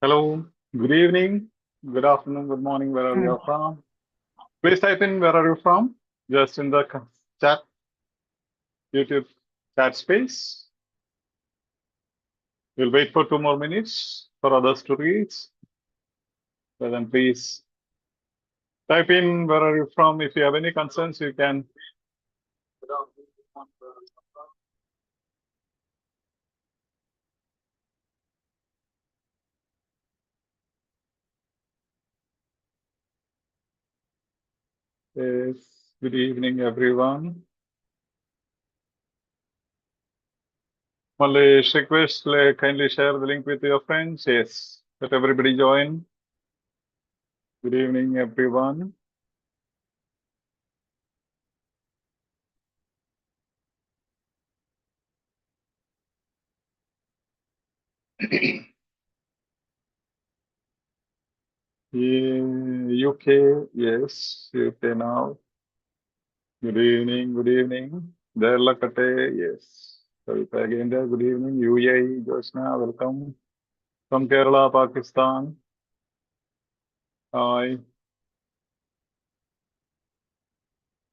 Hello, good evening, good afternoon, good morning, wherever Mm. you're from. Please type in where are you from, just in the chat, YouTube chat space. We'll wait for 2 more minutes for others to reach. So then please type in where are you from. If you have any concerns, you can. Yes, good evening, everyone. Malish, request, kindly share the link with your friends. Yes, let everybody join. Good evening, everyone. UK, yes, UK now. Good evening, good evening. Derlakate, yes. Savita again there, good evening. UAE, Josna, welcome. From Kerala, Pakistan. Hi,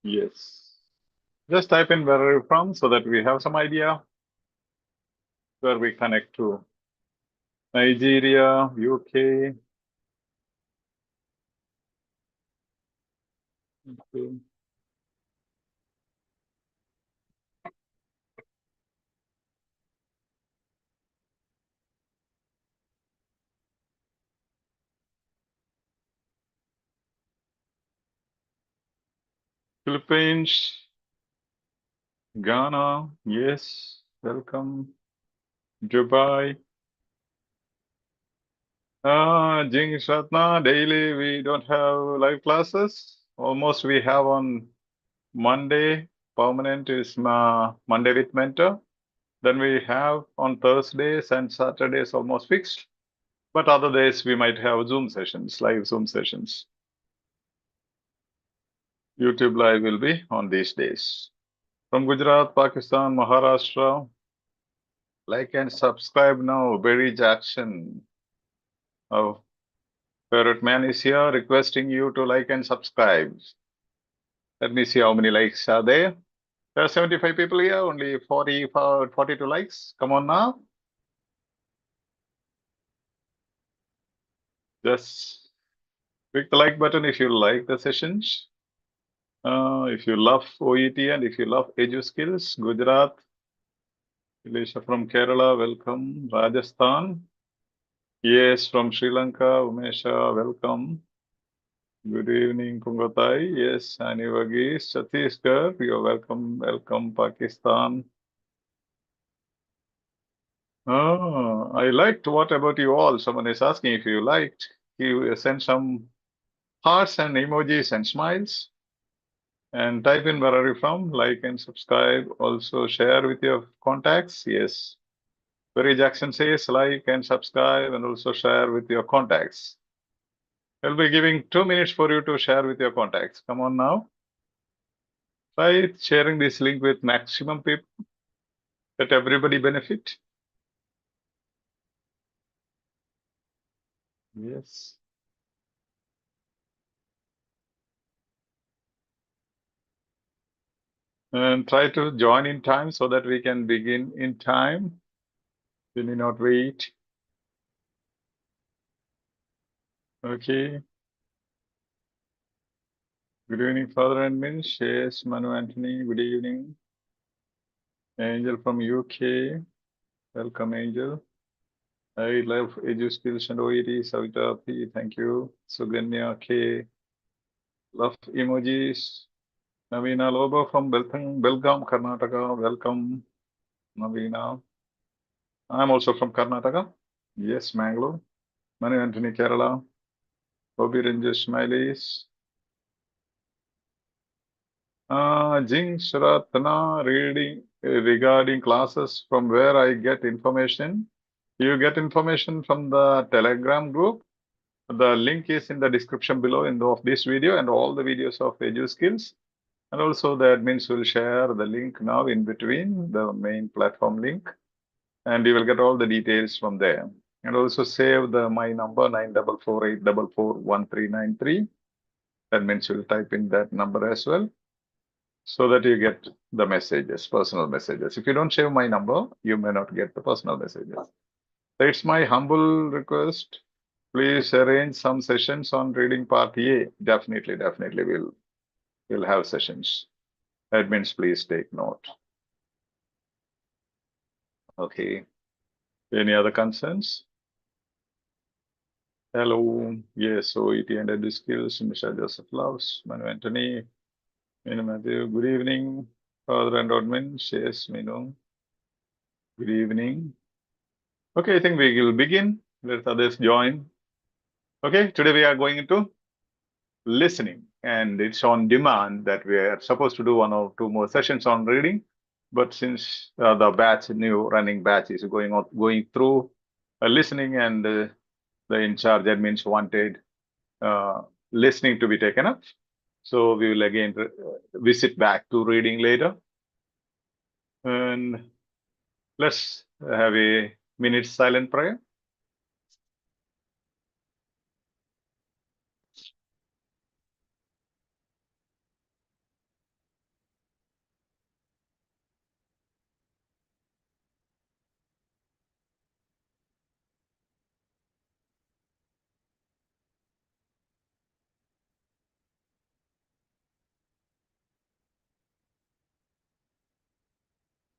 yes. Just type in where are you from so that we have some idea where we connect to. Nigeria, UK. Okay. Philippines, Ghana, yes. Welcome. Dubai. Jing Ratna, daily we don't have live classes. Almost we have on Monday, permanent is Monday with mentor. Then we have on Thursdays and Saturdays almost fixed. But other days we might have Zoom sessions, live Zoom sessions. YouTube live will be on these days. From Gujarat, Pakistan, Maharashtra, like and subscribe now. Berry Jackson. Our favorite man is here requesting you to like and subscribe. Let me see how many likes are there. There are 75 people here, only 42 likes. Come on now. Just click the like button if you like the sessions. If you love OET and if you love EduSkills, Gujarat, Elisha from Kerala, welcome. Rajasthan, yes, from Sri Lanka, Umesha, welcome. Good evening, Kungotai. Yes, Anivagis, Chhattisgarh, you're welcome. Welcome, Pakistan. Oh, I liked what about you all? Someone is asking if you liked. You send some hearts and emojis and smiles. And type in where are you from, like and subscribe. Also share with your contacts. Yes. Barry Jackson says like and subscribe and also share with your contacts. I'll be giving 2 minutes for you to share with your contacts. Come on now. Try sharing this link with maximum people. Let everybody benefit. Yes. And try to join in time so that we can begin in time. We need not wait. Okay. Good evening, Father and Minch. Yes, Manu Anthony. Good evening. Angel from UK. Welcome, Angel. I love EduSkills and OET. Savita P. Thank you. Suganya K. Love emojis. Navina Lobo from Belgaum, Karnataka. Welcome, Navina. I'm also from Karnataka. Yes, Mangalore. Manu Anthony, Kerala. Bobby Ranger Smileys. Jing Shratana reading regarding classes from where I get information. You get information from the Telegram group. The link is in the description below of this video and all the videos of EduSkills. And also the admins will share the link now in between the main platform link. And you will get all the details from there. And also save my number 9448441393. That means you'll type in that number as well, so that you get the messages, personal messages. If you don't save my number, you may not get the personal messages. So it's my humble request. Please arrange some sessions on reading part A. Definitely, we'll have sessions. That means please take note. Okay. Any other concerns? Hello. Yes, OET and EduSkills, Mr. Joseph Loves, Manu Anthony, Minu Matthew. Good evening. Father and admin, yes, Minu. Good evening. Okay, I think we will begin. Let others join. Okay, today we are going into listening, and it's on demand that we are supposed to do 1 or 2 more sessions on reading. But since the new running batch is going through listening, and the in charge admins wanted listening to be taken up, so we will again visit back to reading later. And let's have a minute silent prayer.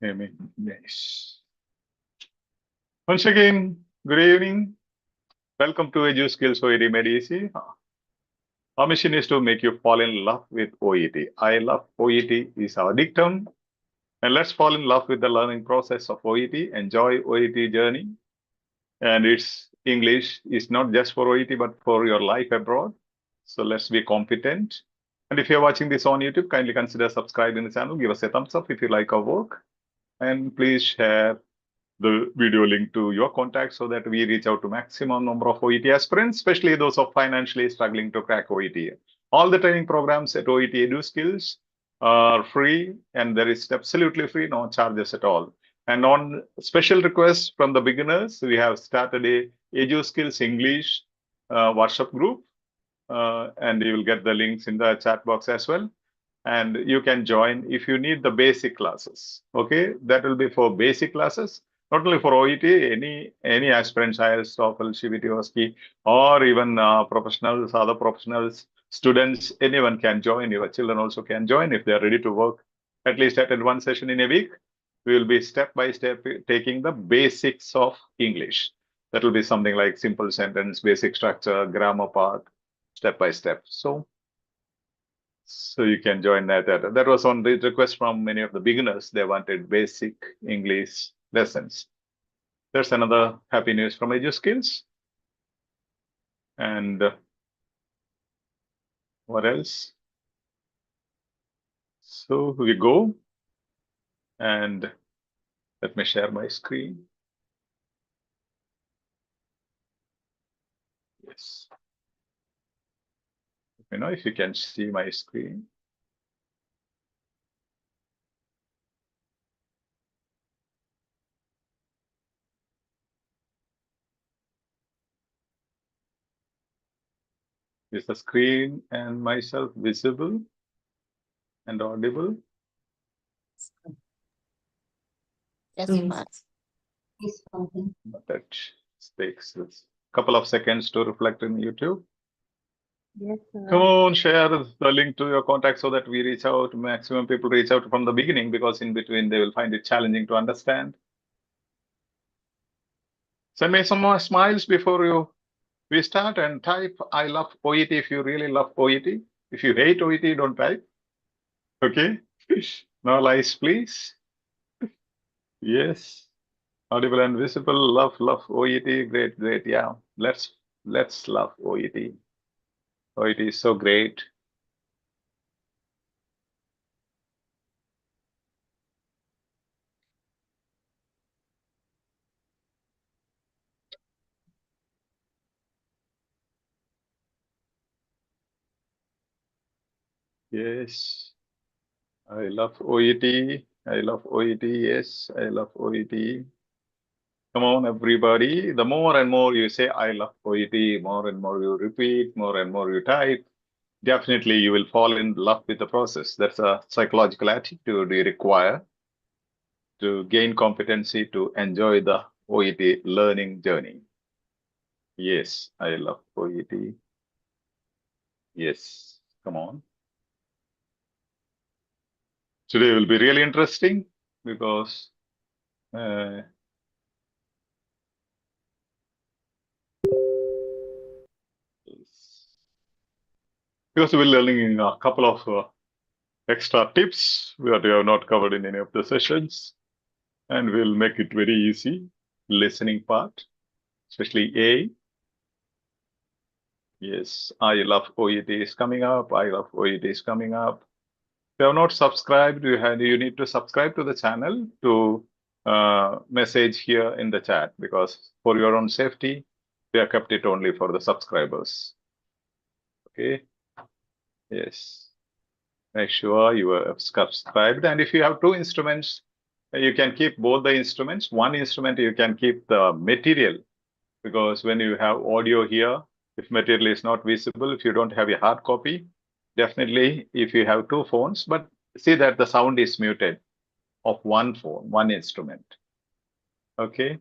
Amen. Yes. Once again, good evening. Welcome to EduSkills OET Made Easy. Our mission is to make you fall in love with OET. I love OET is our dictum. And let's fall in love with the learning process of OET. Enjoy OET journey. And it's English is not just for OET, but for your life abroad. So let's be competent. And if you're watching this on YouTube, kindly consider subscribing to the channel. Give us a thumbs up if you like our work. And please share the video link to your contacts so that we reach out to maximum number of OET aspirants, especially those of financially struggling to crack OET. All the training programs at OET EduSkills are free, and there is absolutely free, no charges at all. And on special request from the beginners, we have started a EduSkills English WhatsApp group, and you will get the links in the chat box as well. And you can join if you need the basic classes. Okay, that will be for basic classes, not only for OET, any aspirants, IELTS, TOEFL, CBT, OSCE, or even professionals, other professionals, students, anyone can join. Your children also can join if they are ready to work, at least attend 1 session in a week. We will be step by step taking the basics of English. That will be something like simple sentence, basic structure, grammar part, step by step. So you can join that. That was on the request from many of the beginners. They wanted basic English lessons. There's another happy news from EduSkills. And what else? So we go, and let me share my screen. Yes. Let me know if you can see my screen. Is the screen and myself visible and audible? Yes, That takes a couple of seconds to reflect in YouTube. yes, sir. Come on, share the link to your contact so that we reach out, maximum people reach out from the beginning, because in between they will find it challenging to understand. Send me some more smiles before we start, and type I love OET if you really love OET. If you hate OET, don't type. Okay? No lies, please. Yes. Audible and visible. Love OET. Great. Yeah. Let's love OET. OET is so great. Yes. I love OET. I love OET. Yes, I love OET. Come on, everybody. The more and more you say, I love OET, more and more you repeat, more and more you type, definitely you will fall in love with the process. That's a psychological attitude you require to gain competency to enjoy the OET learning journey. Yes, I love OET. Yes, come on. Today will be really interesting because we're learning a couple of extra tips that we have not covered in any of the sessions, and we'll make it very easy. Listening part, especially A. Yes, I love OET is coming up. I love OET is coming up. If you have not subscribed, you need to subscribe to the channel to message here in the chat, because for your own safety, we have kept it only for the subscribers. Okay. Yes. Make sure you are subscribed. And if you have two instruments, you can keep both the instruments. One instrument, you can keep the material, because when you have audio here, if material is not visible, if you don't have a hard copy, definitely if you have two phones, but see that the sound is muted of one phone, one instrument. Okay.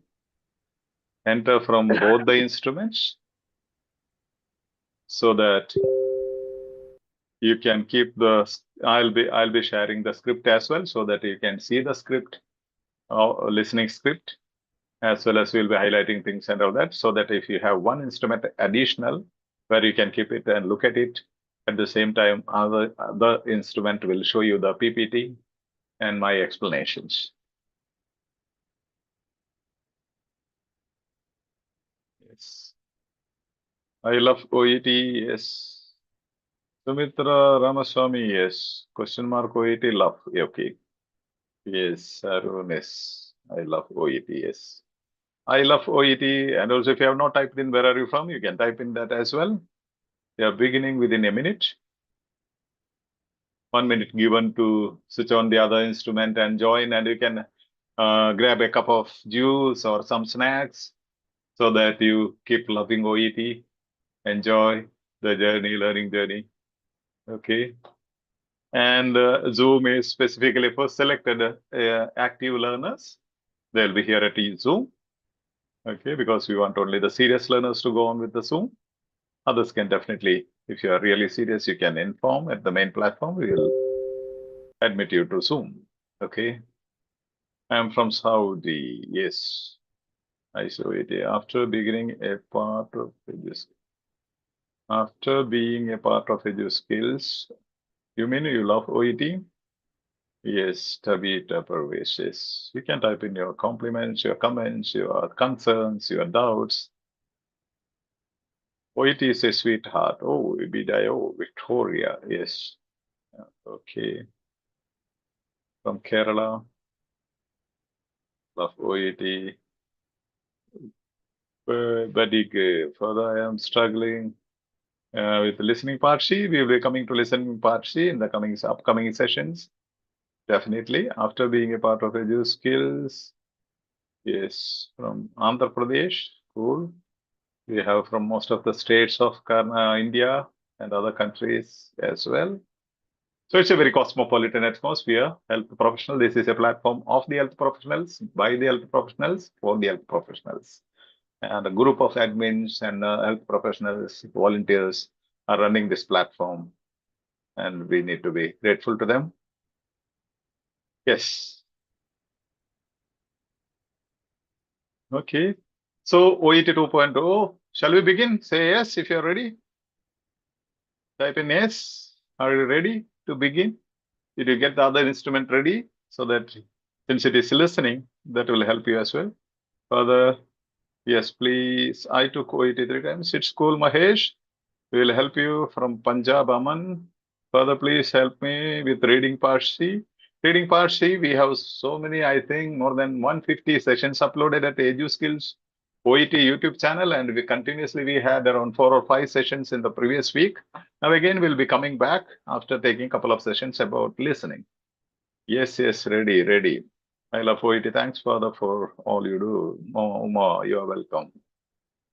Enter from both the instruments so that you can keep the, I'll be sharing the script as well, so that you can see the script, listening script, as well as we'll be highlighting things and all that, so that if you have one instrument additional where you can keep it and look at it, at the same time, other instrument will show you the PPT and my explanations. Yes. I love OET, yes. Sumitra Ramaswamy, yes. Question mark OET, love. Okay. Yes, Arun, yes. I love OET, yes. I love OET. And also, if you have not typed in where are you from, you can type in that as well. We are beginning within a minute. 1 minute given to switch on the other instrument and join, and you can grab a cup of juice or some snacks so that you keep loving OET, enjoy the journey, learning journey. Okay. And Zoom is specifically for selected active learners. They'll be here at Zoom. Okay, because we want only the serious learners to go on with the Zoom. Others can definitely, if you are really serious, you can inform at the main platform. We will admit you to Zoom. Okay. I'm from Saudi. Yes. I saw it. After being a part of EduSkills, you mean you love OET? Yes, Tabita Parvesh. Yes. You can type in your compliments, your comments, your concerns, your doubts. OET is a sweetheart. Oh, Ibidayo, Victoria. Yes. Okay. From Kerala. Love OET. Further, I am struggling with the listening part C. We will be coming to listening part C in the upcoming sessions. Definitely. After being a part of EduSkills. Yes. From Andhra Pradesh. Cool. We have from most of the states of India and other countries as well. So it's a very cosmopolitan atmosphere. Health professional. This is a platform of the health professionals, by the health professionals, for the health professionals. And a group of admins and health professionals, volunteers are running this platform. And we need to be grateful to them. Yes. Okay. So OET 2.0, shall we begin? Say yes if you're ready. Type in yes. Are you ready to begin? Did you get the other instrument ready? So that since it is listening, that will help you as well. Further, yes, please. I took OET 3 times. It's cool, Mahesh. We will help you from Punjab, Aman. Further, please help me with reading part C. Reading part C, we have so many, I think, more than 150 sessions uploaded at EduSkills OET YouTube channel, and we had around 4 or 5 sessions in the previous week. Now again, we'll be coming back after taking a couple of sessions about listening. Yes, ready. I love OET. Thanks, Father, for all you do. Uma, you are welcome.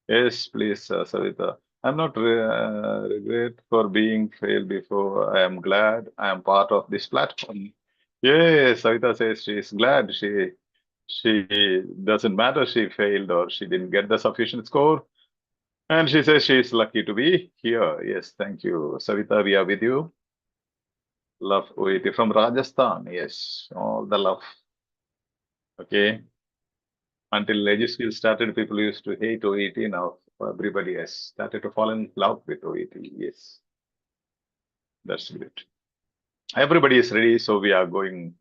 Yes, please, Savita. I'm not regret for being failed before. I am glad I am part of this platform. Yes, Savita says she is glad she doesn't matter she failed or she didn't get the sufficient score. And she says she is lucky to be here. Yes, thank you. Savita, we are with you. Love OET from Rajasthan. Yes, all the love. Okay. Until EduSkills started, people used to hate OET. Now everybody has started to fall in love with OET. Yes, that's great. Everybody is ready, so we are going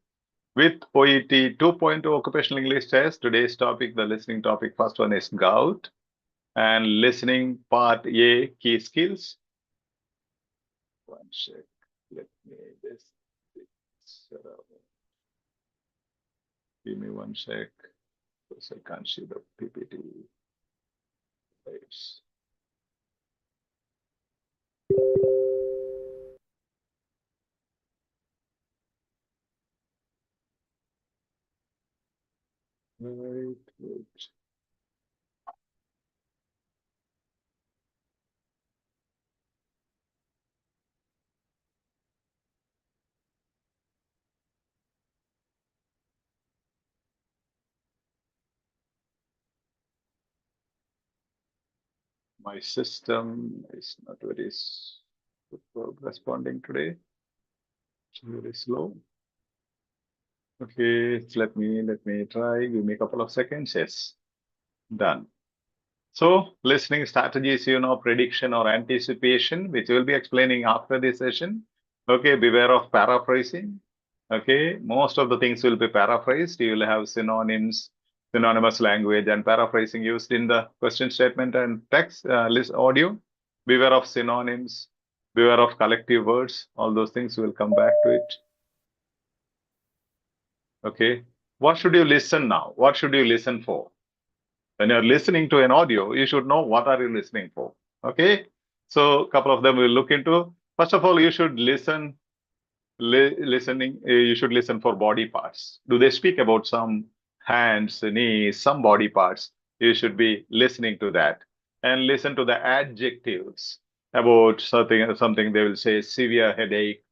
with OET 2.0 Occupational English Test. Today's topic, the listening topic, first one is GOUT. And listening part A, key skills. One sec. Let me just give me one sec. Because I can't see the PPT. Right. Right. My system is not very responding today. It's very slow. Okay, let me try. Give me a couple of seconds. Yes, done. So listening strategies, prediction or anticipation, which we'll be explaining after this session. Okay, beware of paraphrasing. Okay, most of the things will be paraphrased. You will have synonyms, synonymous language, and paraphrasing used in the question statement and text list audio. Beware of synonyms, beware of collective words. All those things will come back to it. Okay, what should you listen now? What should you listen for? When you're listening to an audio, you should know what are you listening for. Okay, so a couple of them we'll look into. First of all, you should listening. You should listen for body parts. Do they speak about some hands, knees, some body parts? You should be listening to that and listen to the adjectives about something they will say severe headache.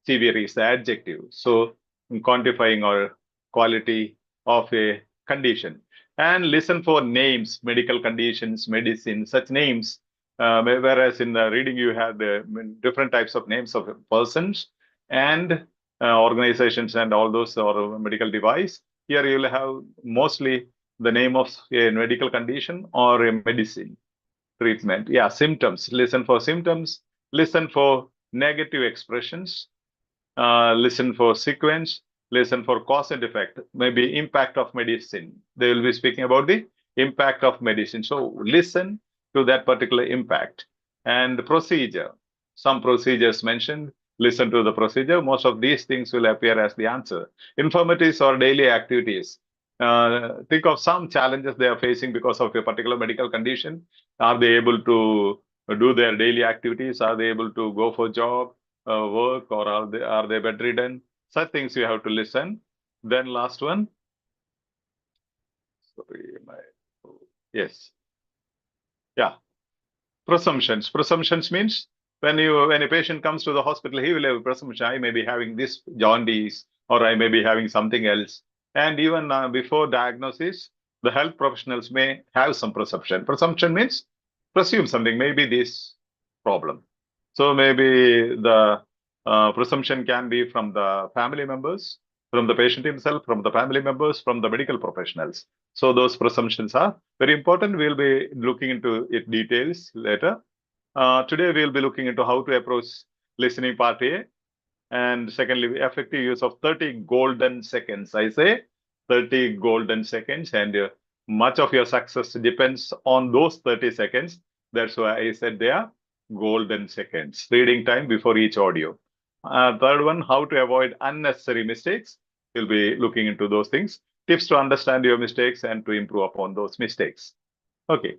Severe is the adjective. So quantifying or quality of a condition. And listen for names, medical conditions, medicine, such names. Whereas in the reading, you have the different types of names of persons and organizations and all those or medical device. Here you will have mostly the name of a medical condition or a medicine treatment. Yeah, symptoms. Listen for symptoms. Listen for negative expressions, listen for sequence, listen for cause and effect, maybe impact of medicine. They will be speaking about the impact of medicine. So listen to that particular impact. And procedure, some procedures mentioned, listen to the procedure. Most of these things will appear as the answer. Informatives or daily activities. Think of some challenges they are facing because of a particular medical condition. Are they able to do their daily activities? Are they able to go for job? Work, or are they bedridden? Such things you have to listen. Then last one. Sorry, yes, yeah. Presumptions. Presumptions means when a patient comes to the hospital, he will have a presumption. I may be having this jaundice, or I may be having something else. And even before diagnosis, the health professionals may have some presumption. Presumption means presume something, maybe this problem. So maybe the presumption can be from the family members, from the patient himself, from the family members, from the medical professionals. So those presumptions are very important. We'll be looking into it details later. Today we'll be looking into how to approach listening part A. And secondly, effective use of 30 golden seconds. I say 30 golden seconds, and much of your success depends on those 30 seconds. That's why I said they are golden seconds. Reading time before each audio. Third one, how to avoid unnecessary mistakes. We'll be looking into those things. Tips to understand your mistakes and to improve upon those mistakes. Okay.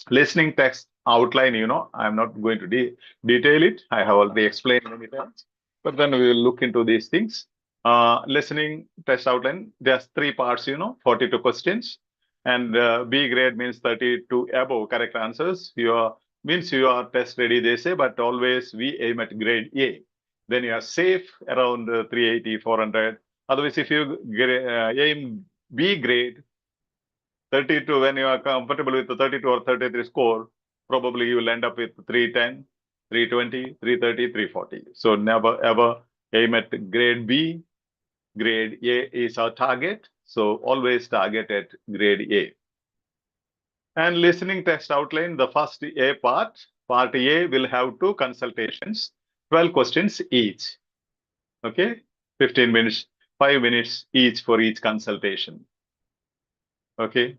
Listening text outline, I'm not going to detail it. I have already explained many times, but then we will look into these things. Listening test outline, there's 3 parts, 42 questions. And B grade means 32 above correct answers. Means you are test ready, they say, but always we aim at grade A. Then you are safe around 380, 400. Otherwise, if you aim B grade, 32, when you are comfortable with the 32 or 33 score, probably you will end up with 310, 320, 330, 340. So never ever aim at grade B. Grade A is our target. So always target at grade A. And listening test outline, the first A part A will have 2 consultations, 12 questions each. Okay, 15 minutes, 5 minutes each for each consultation. Okay,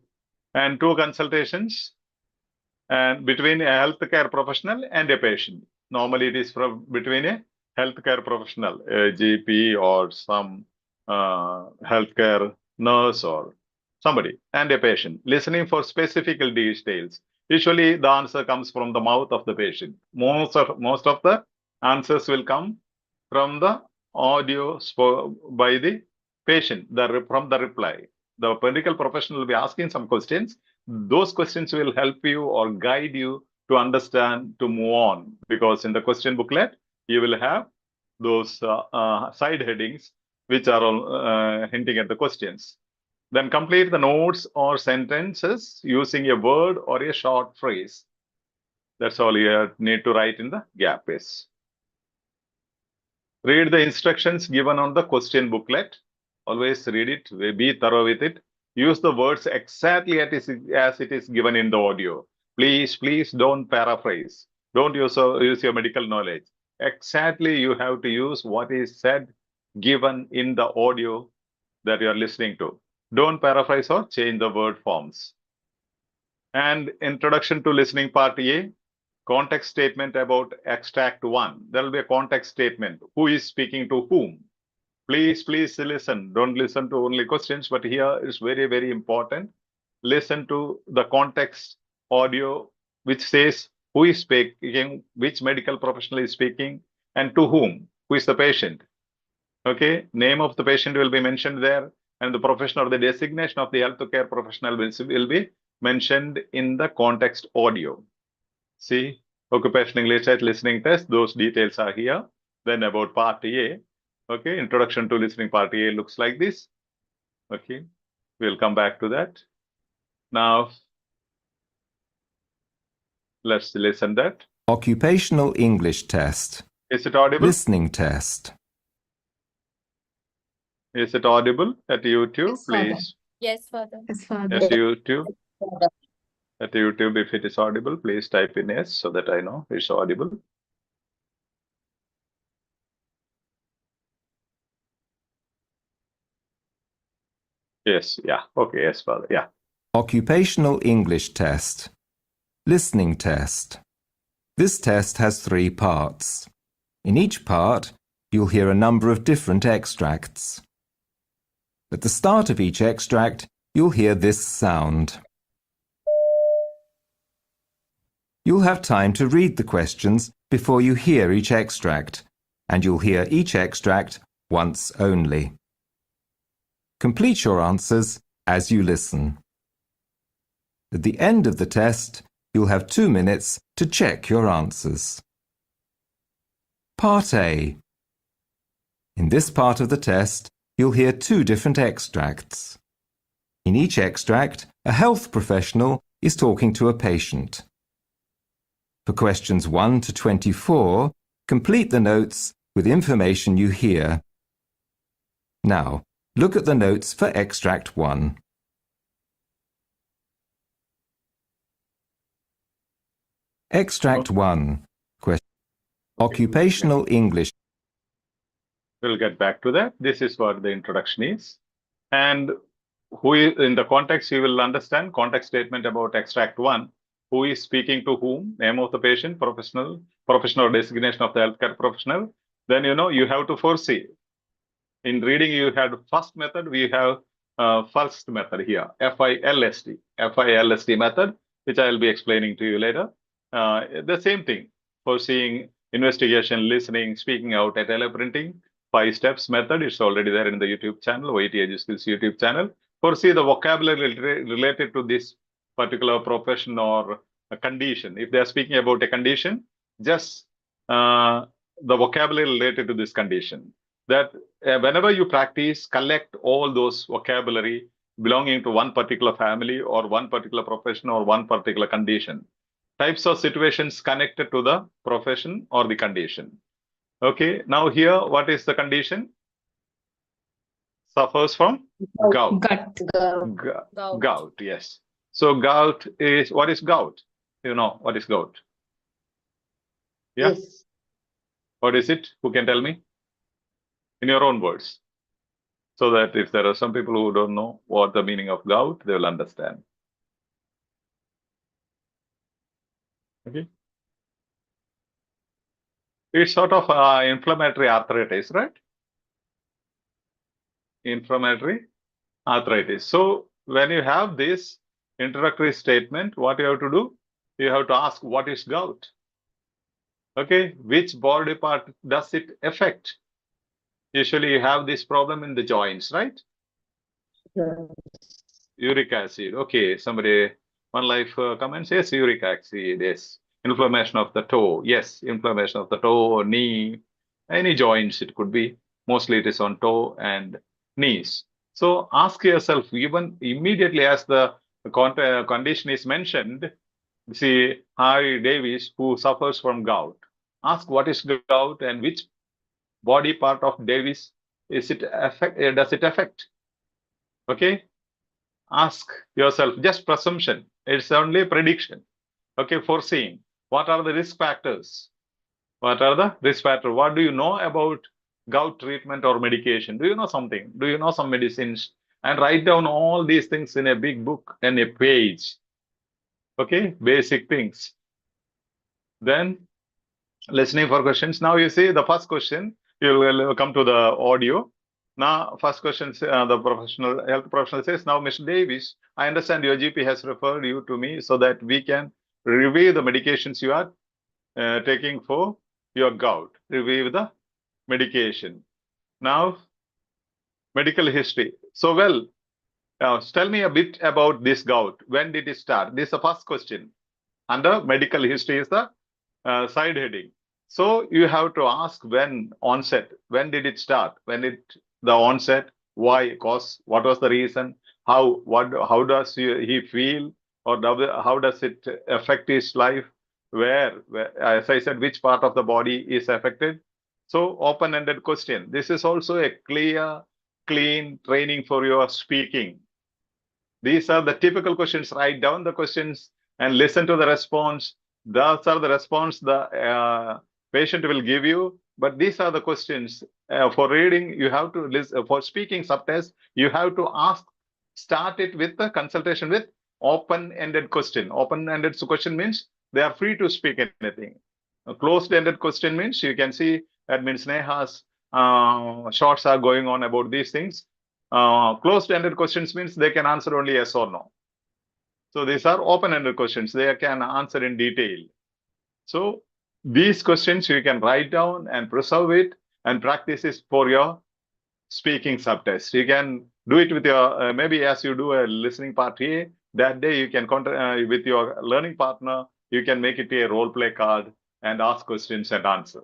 and 2 consultations and between a healthcare professional and a patient. Normally it is from between a healthcare professional, a GP or some healthcare nurse or somebody, and a patient, listening for specific details. Usually the answer comes from the mouth of the patient. Most of the answers will come from the audio by the patient, from the reply. The medical professional will be asking some questions. Those questions will help you or guide you to understand, to move on, because in the question booklet, you will have those side headings which are hinting at the questions. Then complete the notes or sentences using a word or a short phrase. That's all you need to write in the gap is. Read the instructions given on the question booklet. Always read it, be thorough with it. Use the words exactly as it is given in the audio. Please don't paraphrase. Don't use your medical knowledge. Exactly you have to use what is said, given in the audio that you are listening to. Don't paraphrase or change the word forms. And introduction to listening part A. Context statement about extract 1. There will be a context statement. Who is speaking to whom? Please listen. Don't listen to only questions, but here is very, very important. Listen to the context audio, which says who is speaking, which medical professional is speaking, and to whom, who is the patient. Okay, name of the patient will be mentioned there, and the profession or the designation of the healthcare professional will be mentioned in the context audio. See, occupational English listening test, those details are here. Then about part A, okay, introduction to listening part A looks like this. Okay, we'll come back to that. Now, let's listen that. Occupational English test. Is it audible? Listening test. Is it audible at YouTube, Yes, Father. please? Yes, Father. Yes, Father. At YouTube. At YouTube, if it is audible, please type in yes so that I know it's audible. Yes, yeah, okay, yes, Father, yeah. Occupational English test. Listening test. This test has 3 parts. In each part, you'll hear a number of different extracts. At the start of each extract, you'll hear this sound. You'll have time to read the questions before you hear each extract, and you'll hear each extract once only. Complete your answers as you listen. At the end of the test, you'll have 2 minutes to check your answers. Part A. In this part of the test, you'll hear 2 different extracts. In each extract, a health professional is talking to a patient. For questions 1 to 24, complete the notes with information you hear. Now, look at the notes for extract 1. Extract 1. Occupational English. We'll get back to that. This is what the introduction is. And in the context, you will understand context statement about extract 1. Who is speaking to whom, name of the patient, professional or designation of the healthcare professional. Then, you have to foresee. In reading, you had first method, we have first method here, FILST method, which I will be explaining to you later. The same thing, foreseeing, investigation, listening, speaking out at teleprinting. 5 steps method. It's already there in the YouTube channel, OET EduSkills YouTube channel. Foresee the vocabulary related to this particular profession or a condition. If they are speaking about a condition, just the vocabulary related to this condition. That whenever you practice, collect all those vocabulary belonging to one particular family or one particular profession or one particular condition. Types of situations connected to the profession or the condition. Okay, now here, what is the condition? Suffers from gout. Gout, yes. So gout is, what is gout? You know, what is gout? Yeah? Yes. What is it? Who can tell me? In your own words. So that if there are some people who don't know what the meaning of gout, they will understand. Okay. It's sort of inflammatory arthritis, right? Inflammatory arthritis. So when you have this introductory statement, what you have to do? You have to ask, what is gout? Okay, which body part does it affect? Usually you have this problem in the joints, right? Uric acid. Okay, somebody, one life comments, yes, uric acid, yes. Inflammation of the toe, yes, inflammation of the toe, knee, any joints it could be. Mostly it is on toe and knees. So ask yourself, even immediately as the condition is mentioned, see, Harry Davis, who suffers from gout. Ask what is gout and which body part of Davis is it affect? Does it affect? Okay, ask yourself. Just presumption. It's only prediction. Okay, foreseeing. What are the risk factors? What are the risk factors? What do you know about gout treatment or medication? Do you know something? Do you know some medicines? And write down all these things in a big book and a page. Okay, basic things. Then listening for questions. Now you see the first question, you will come to the audio. Now, first question, the health professional says, now, Mr. Davis, I understand your GP has referred you to me so that we can review the medications you are taking for your gout. Review the medication. Now, medical history. So, well, tell me a bit about this gout. When did it start? This is the first question. Under medical history is the side heading. So you have to ask when onset, when did it start, the onset, why, cause, what was the reason, how does he feel, or how does it affect his life, where, as I said, which part of the body is affected. So open-ended question. This is also a clear, clean training for your speaking. These are the typical questions. Write down the questions and listen to the response. Those are the response the patient will give you. But these are the questions. For reading, you have to listen. For speaking subtest, you have to ask. Start it with the consultation with open-ended question. Open-ended question means they are free to speak anything. A closed-ended question means you can see that means Neha's shorts are going on about these things. Closed-ended questions means they can answer only yes or no. So these are open-ended questions. They can answer in detail. So these questions you can write down and preserve it and practice it for your speaking subtest. You can do it with your, maybe as you do a listening part A, that day you can with your learning partner, you can make it a role play card and ask questions and answer.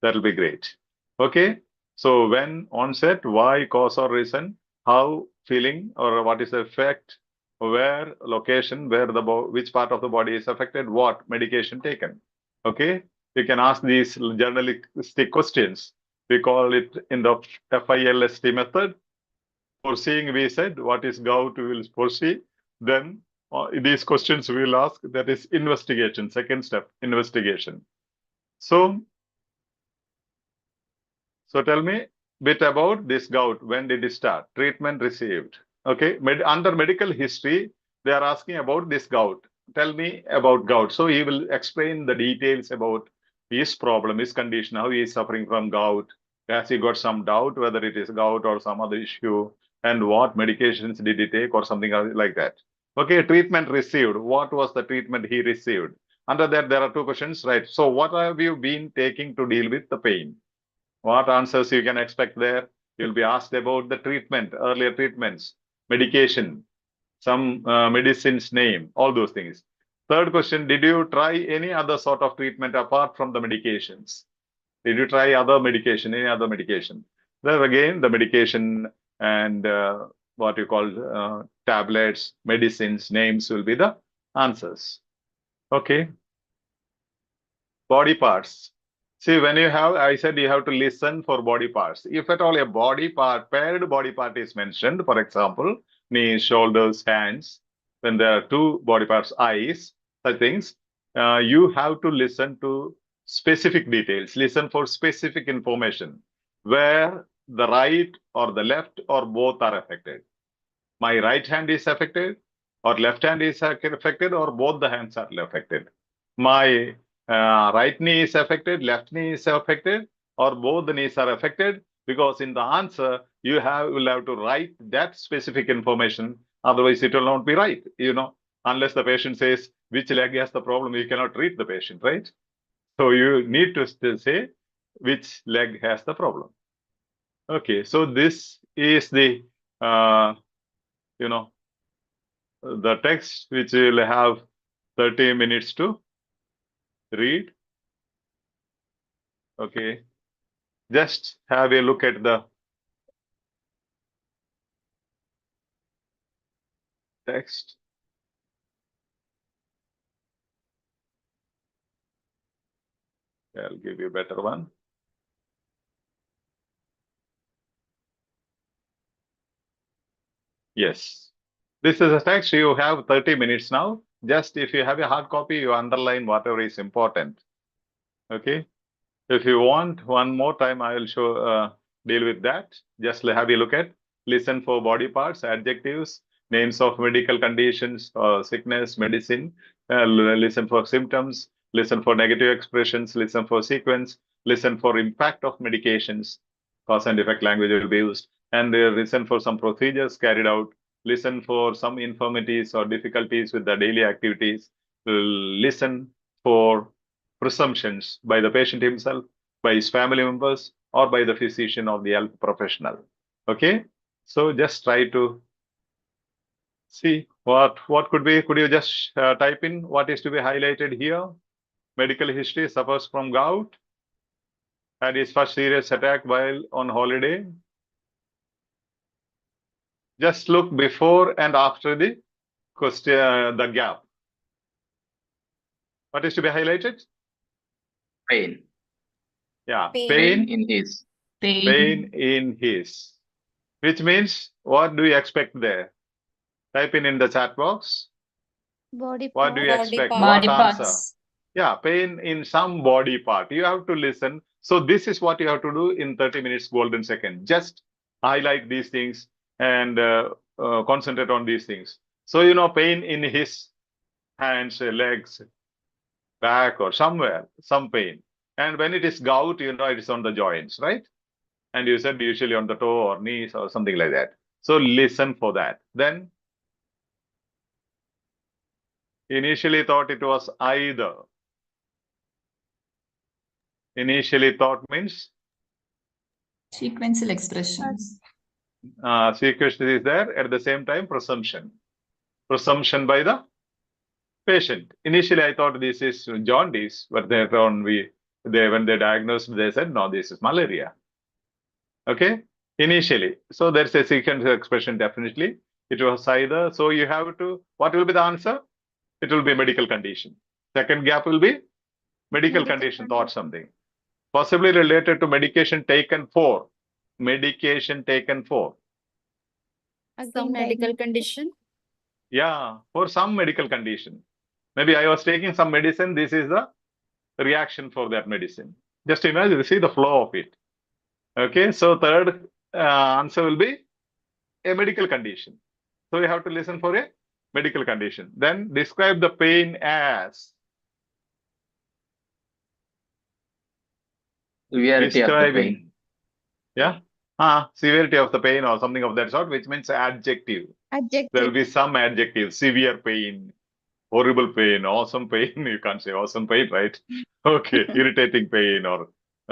That'll be great. Okay. So when onset, why, cause or reason, how, feeling, or what is the effect, where, location, where which part of the body is affected, what medication taken. Okay, you can ask these journalistic questions. We call it in the FILST method. Foreseeing, we said, what is gout, we will foresee. Then these questions we will ask, that is investigation, second step, investigation. So tell me a bit about this gout. When did it start? Treatment received. Okay, under medical history, they are asking about this gout. Tell me about gout. So he will explain the details about his problem, his condition, how he is suffering from gout. Has he got some doubt whether it is gout or some other issue, and what medications did he take or something like that. Okay, treatment received. What was the treatment he received? Under that, there are two questions, right? So what have you been taking to deal with the pain? What answers you can expect there? You'll be asked about the treatment, earlier treatments, medication, some medicine's name, all those things. Third question, did you try any other sort of treatment apart from the medications? Did you try other medication, any other medication? There again, the medication and what you call tablets, medicines, names will be the answers. Okay. Body parts. See, when you have, I said you have to listen for body parts. If at all a body part, paired body part is mentioned, for example, knees, shoulders, hands, when there are two body parts, eyes, such things, you have to listen to specific details, listen for specific information, where the right or the left or both are affected. My right hand is affected, or left hand is affected, or both the hands are affected. My right knee is affected, left knee is affected, or both the knees are affected, because in the answer you will have to write that specific information. Otherwise, it will not be right. Unless the patient says which leg has the problem, you cannot treat the patient, right? So you need to still say which leg has the problem. Okay, so this is the the text which will have 30 minutes to read. Okay, just have a look at the text. I'll give you a better one. Yes, this is a text. You have 30 minutes now. Just if you have a hard copy, you underline whatever is important. Okay, if you want one more time, I will show deal with that. Just have a look at, listen for body parts, adjectives, names of medical conditions, sickness, medicine, listen for symptoms, listen for negative expressions, listen for sequence, listen for impact of medications, cause and effect language will be used, and listen for some procedures carried out, listen for some infirmities or difficulties with the daily activities, listen for presumptions by the patient himself, by his family members, or by the physician or the health professional. Okay, so just try to see what could be. Could you just type in what is to be highlighted here? Medical history: suffers from gout, had his first serious attack while on holiday. Just look before and after the question, the gap. What is to be highlighted? Pain. Yeah, Pain. In his. pain in his. Which means, what do you expect there? Type in the chat box. Body What do you part. expect? Body What answer? parts. Yeah, pain in some body part. You have to listen. So this is what you have to do in 30 minutes golden second. Just highlight these things and concentrate on these things. So, pain in his hands, legs, back, or somewhere, some pain. And when it is gout, it is on the joints, right? And you said usually on the toe or knees or something like that. So listen for that. Then initially thought it was either. Initially thought means Sequential expressions. sequence is there, at the same time presumption. Presumption by the patient. Initially I thought this is jaundice, but later on when they diagnosed, they said no, this is malaria. Okay, initially. So there's a sequential expression, definitely. It was either. So you have to, what will be the answer? It will be medical condition. Second gap will be medical condition, thought something. Possibly related to medication taken for. Medication taken for. Some medical condition. Yeah, for some medical condition. Maybe I was taking some medicine. This is the reaction for that medicine. Just imagine, see the flow of it. Okay, so third answer will be a medical condition. So you have to listen for a medical condition. Then describe the pain as. Severity of the pain. Yeah. Severity of the pain or something of that sort, which means adjective. Adjective. There will be some adjective: severe pain, horrible pain, awesome pain. You can't say awesome pain, right? Okay, irritating pain or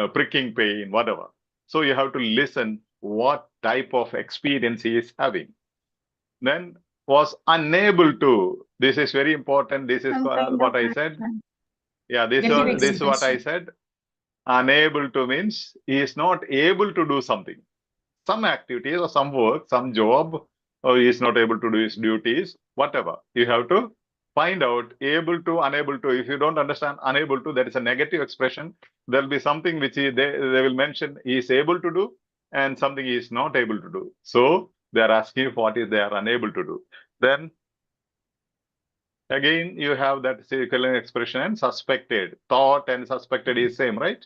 pricking pain, whatever. So you have to listen what type of experience he is having. Then was unable to. This is very important. This is Some kind what of I said. action. Yeah, this Negative is what I expression. said. Unable to means he is not able to do something. Some activities or some work, some job, or he is not able to do his duties, whatever. You have to find out able to, unable to. If you don't understand unable to, that is a negative expression. There will be something which they will mention he is able to do and something he is not able to do. So they are asking what is they are unable to do. Then again, you have that equivalent expression and suspected. Thought and suspected is same, right?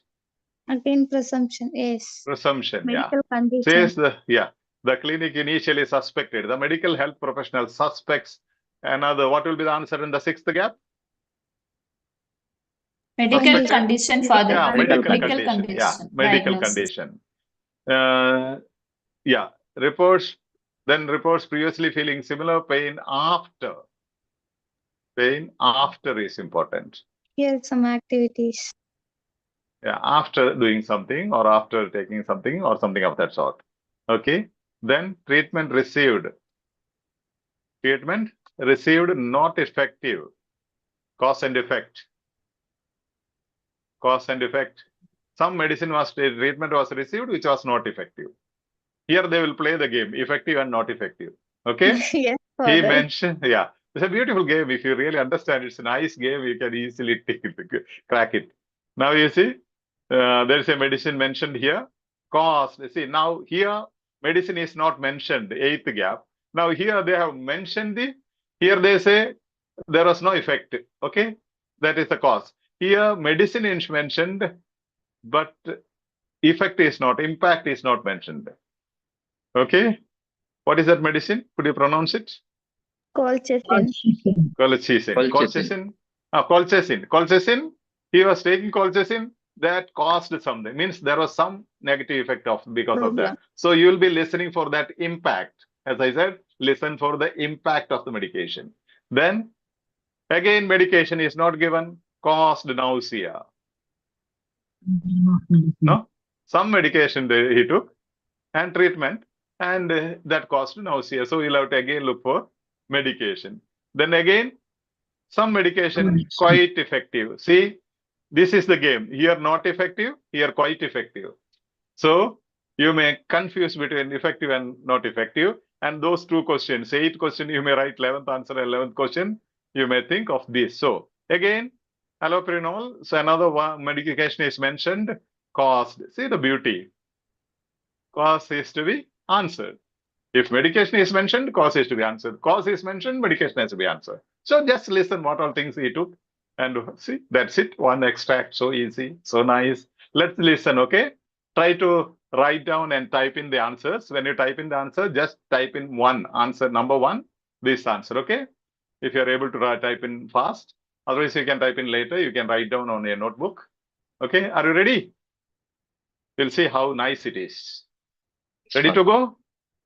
Again, presumption. Yes. Presumption, yeah. Medical condition. Says the clinic initially suspected. The medical health professional suspects another. What will be the answer in the sixth gap? Medical Suspected. condition further. Yeah, medical condition. Yeah, condition. medical Diagnosis. condition. Yeah, reports previously feeling similar pain after. Pain after is important. Here some activities. Yeah, after doing something or after taking something or something of that sort. Okay. Then treatment received. Treatment received not effective. Cause and effect. Cause and effect. Some treatment was received which was not effective. Here they will play the game, effective and not effective. Okay. Yes. He Further. mentioned, yeah, it's a beautiful game. If you really understand, it's a nice game. You can easily crack it. Now you see, there is a medicine mentioned here. Cost. See, now here medicine is not mentioned. Eighth gap. Now here they have mentioned here they say there was no effect. Okay, that is the cause. Here medicine is mentioned, but effect is not. Impact is not mentioned. Okay, what is that medicine? Could you pronounce it? Colchicine. Colchicine. Colchicine. He was taking colchicine that caused something. Means there was some negative effect because of that. So you will be listening for that impact. As I said, listen for the impact of the medication. Then again, medication is not given, caused nausea. No, some medication he took and treatment, and that caused nausea. So you'll have to again look for medication. Then again, some medication quite effective. See, this is the game. Here not effective, here quite effective. So you may confuse between effective and not effective. And those two questions, 8th question, you may write 11th answer, 11th question, you may think of this. So again, allopurinol. So another one medication is mentioned, caused. See the beauty. Cause is to be answered. If medication is mentioned, cause is to be answered. Cause is mentioned, medication has to be answered. So just listen what all things he took and see, that's it. One extract, so easy, so nice. Let's listen, okay? Try to write down and type in the answers. When you type in the answer, just type in one answer, number one, this answer, okay? If you're able to type in fast. Otherwise, you can type in later. You can write down on your notebook. Okay, are you ready? We'll see how nice it is. Ready to go?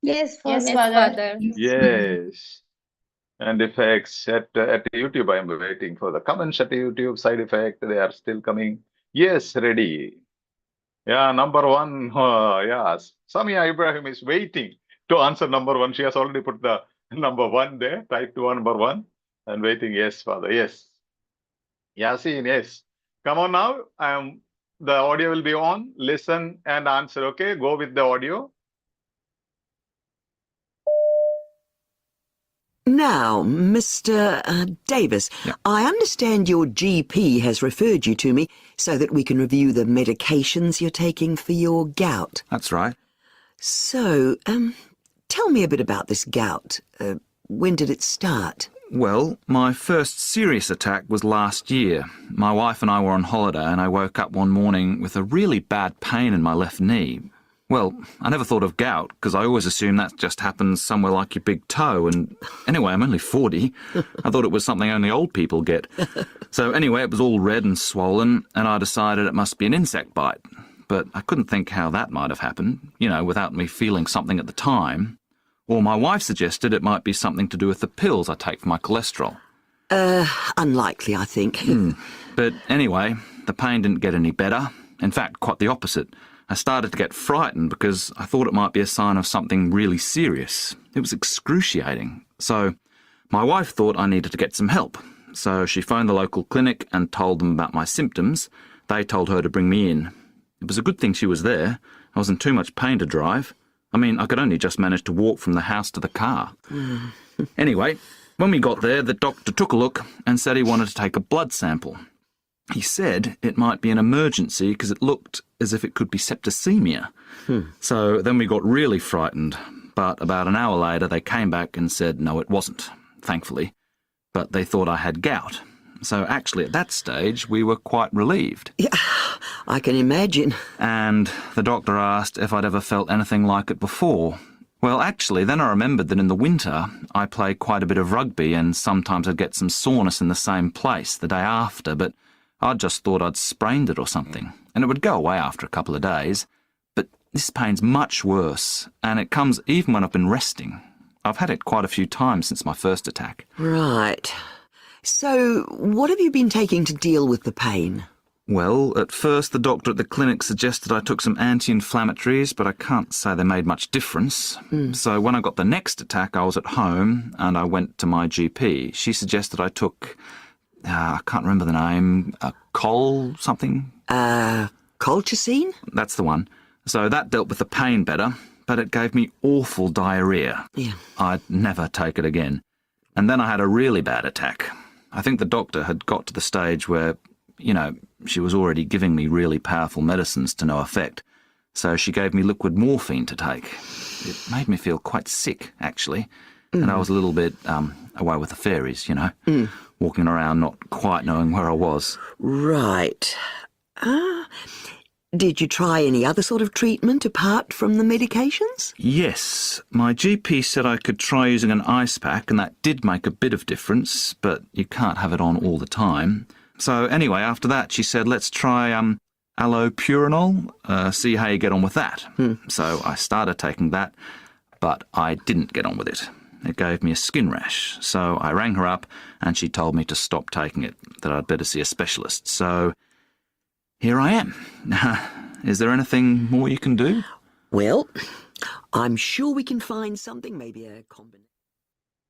Yes, Yes, Father. Father. Yes. And effects at YouTube, I'm waiting for the comments at YouTube. Side effect, they are still coming. Yes, ready. Yeah, number one. Yes. Samia Ibrahim is waiting to answer number one. She has already put the number one there. Type to number one and waiting. Yes, Father. Yes. Yasin, yes. Come on now. The audio will be on. Listen and answer. Okay, go with the audio. Now, Mr. Davis, I understand your GP has referred you to me so that we can review the medications you're taking for your gout. That's right. So, tell me a bit about this gout. When did it start? Well, my first serious attack was last year. My wife and I were on holiday and I woke up one morning with a really bad pain in my left knee. Well, I never thought of gout because I always assumed that just happens somewhere like your big toe, and anyway, I'm only 40. I thought it was something only old people get. So anyway, it was all red and swollen, and I decided it must be an insect bite. But I couldn't think how that might have happened, without me feeling something at the time. Or my wife suggested it might be something to do with the pills I take for my cholesterol. Unlikely, I think. But anyway, the pain didn't get any better. In fact, quite the opposite. I started to get frightened because I thought it might be a sign of something really serious. It was excruciating. So my wife thought I needed to get some help. So she phoned the local clinic and told them about my symptoms. They told her to bring me in. It was a good thing she was there. I was in too much pain to drive. I mean, I could only just manage to walk from the house to the car. Anyway, when we got there, the doctor took a look and said he wanted to take a blood sample. He said it might be an emergency because it looked as if it could be septicemia. So then we got really frightened. But about an hour later, they came back and said no, it wasn't, thankfully. But they thought I had gout. So actually, at that stage, we were quite relieved. Yeah, I can imagine. And the doctor asked if I'd ever felt anything like it before. Well, actually, then I remembered that in the winter, I play quite a bit of rugby and sometimes I'd get some soreness in the same place the day after, but I just thought I'd sprained it or something, and it would go away after a couple of days. But this pain's much worse, and it comes even when I've been resting. I've had it quite a few times since my first attack. Right. So, what have you been taking to deal with the pain? Well, at first the doctor at the clinic suggested I took some anti-inflammatories, but I can't say they made much difference. So when I got the next attack, I was at home and I went to my GP. She suggested I took, I can't remember the name, Col something? Colchicine? That's the one. So that dealt with the pain better, but it gave me awful diarrhea. Yeah. I'd never take it again. And then I had a really bad attack. I think the doctor had got to the stage where, she was already giving me really powerful medicines to no effect. So she gave me liquid morphine to take. It made me feel quite sick, actually. And I was a little bit away with the fairies, walking around not quite knowing where I was. Right. Did you try any other sort of treatment apart from the medications? Yes. My GP said I could try using an ice pack, and that did make a bit of difference, but you can't have it on all the time. So anyway, after that, she said, let's try allopurinol, see how you get on with that. So I started taking that, but I didn't get on with it. It gave me a skin rash. So I rang her up and she told me to stop taking it, that I'd better see a specialist. So here I am. Is there anything more you can do? Well, I'm sure we can find something, maybe a combination.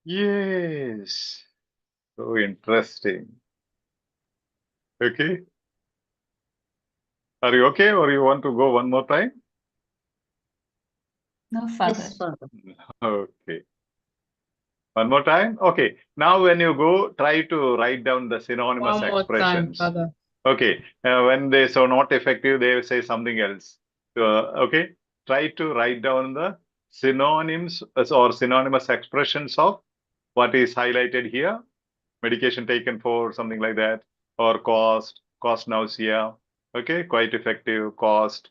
Yes. So interesting. Okay. Are you okay, or you want to go one more time? No further. Yes, sir. Okay. One more time? Okay. Now when you go, try to write down the synonymous One more time, expressions. Father. Okay. When they say not effective, they say something else. Okay. Try to write down the synonyms or synonymous expressions of what is highlighted here. Medication taken for, something like that. Or cost nausea. Okay. Quite effective, cost.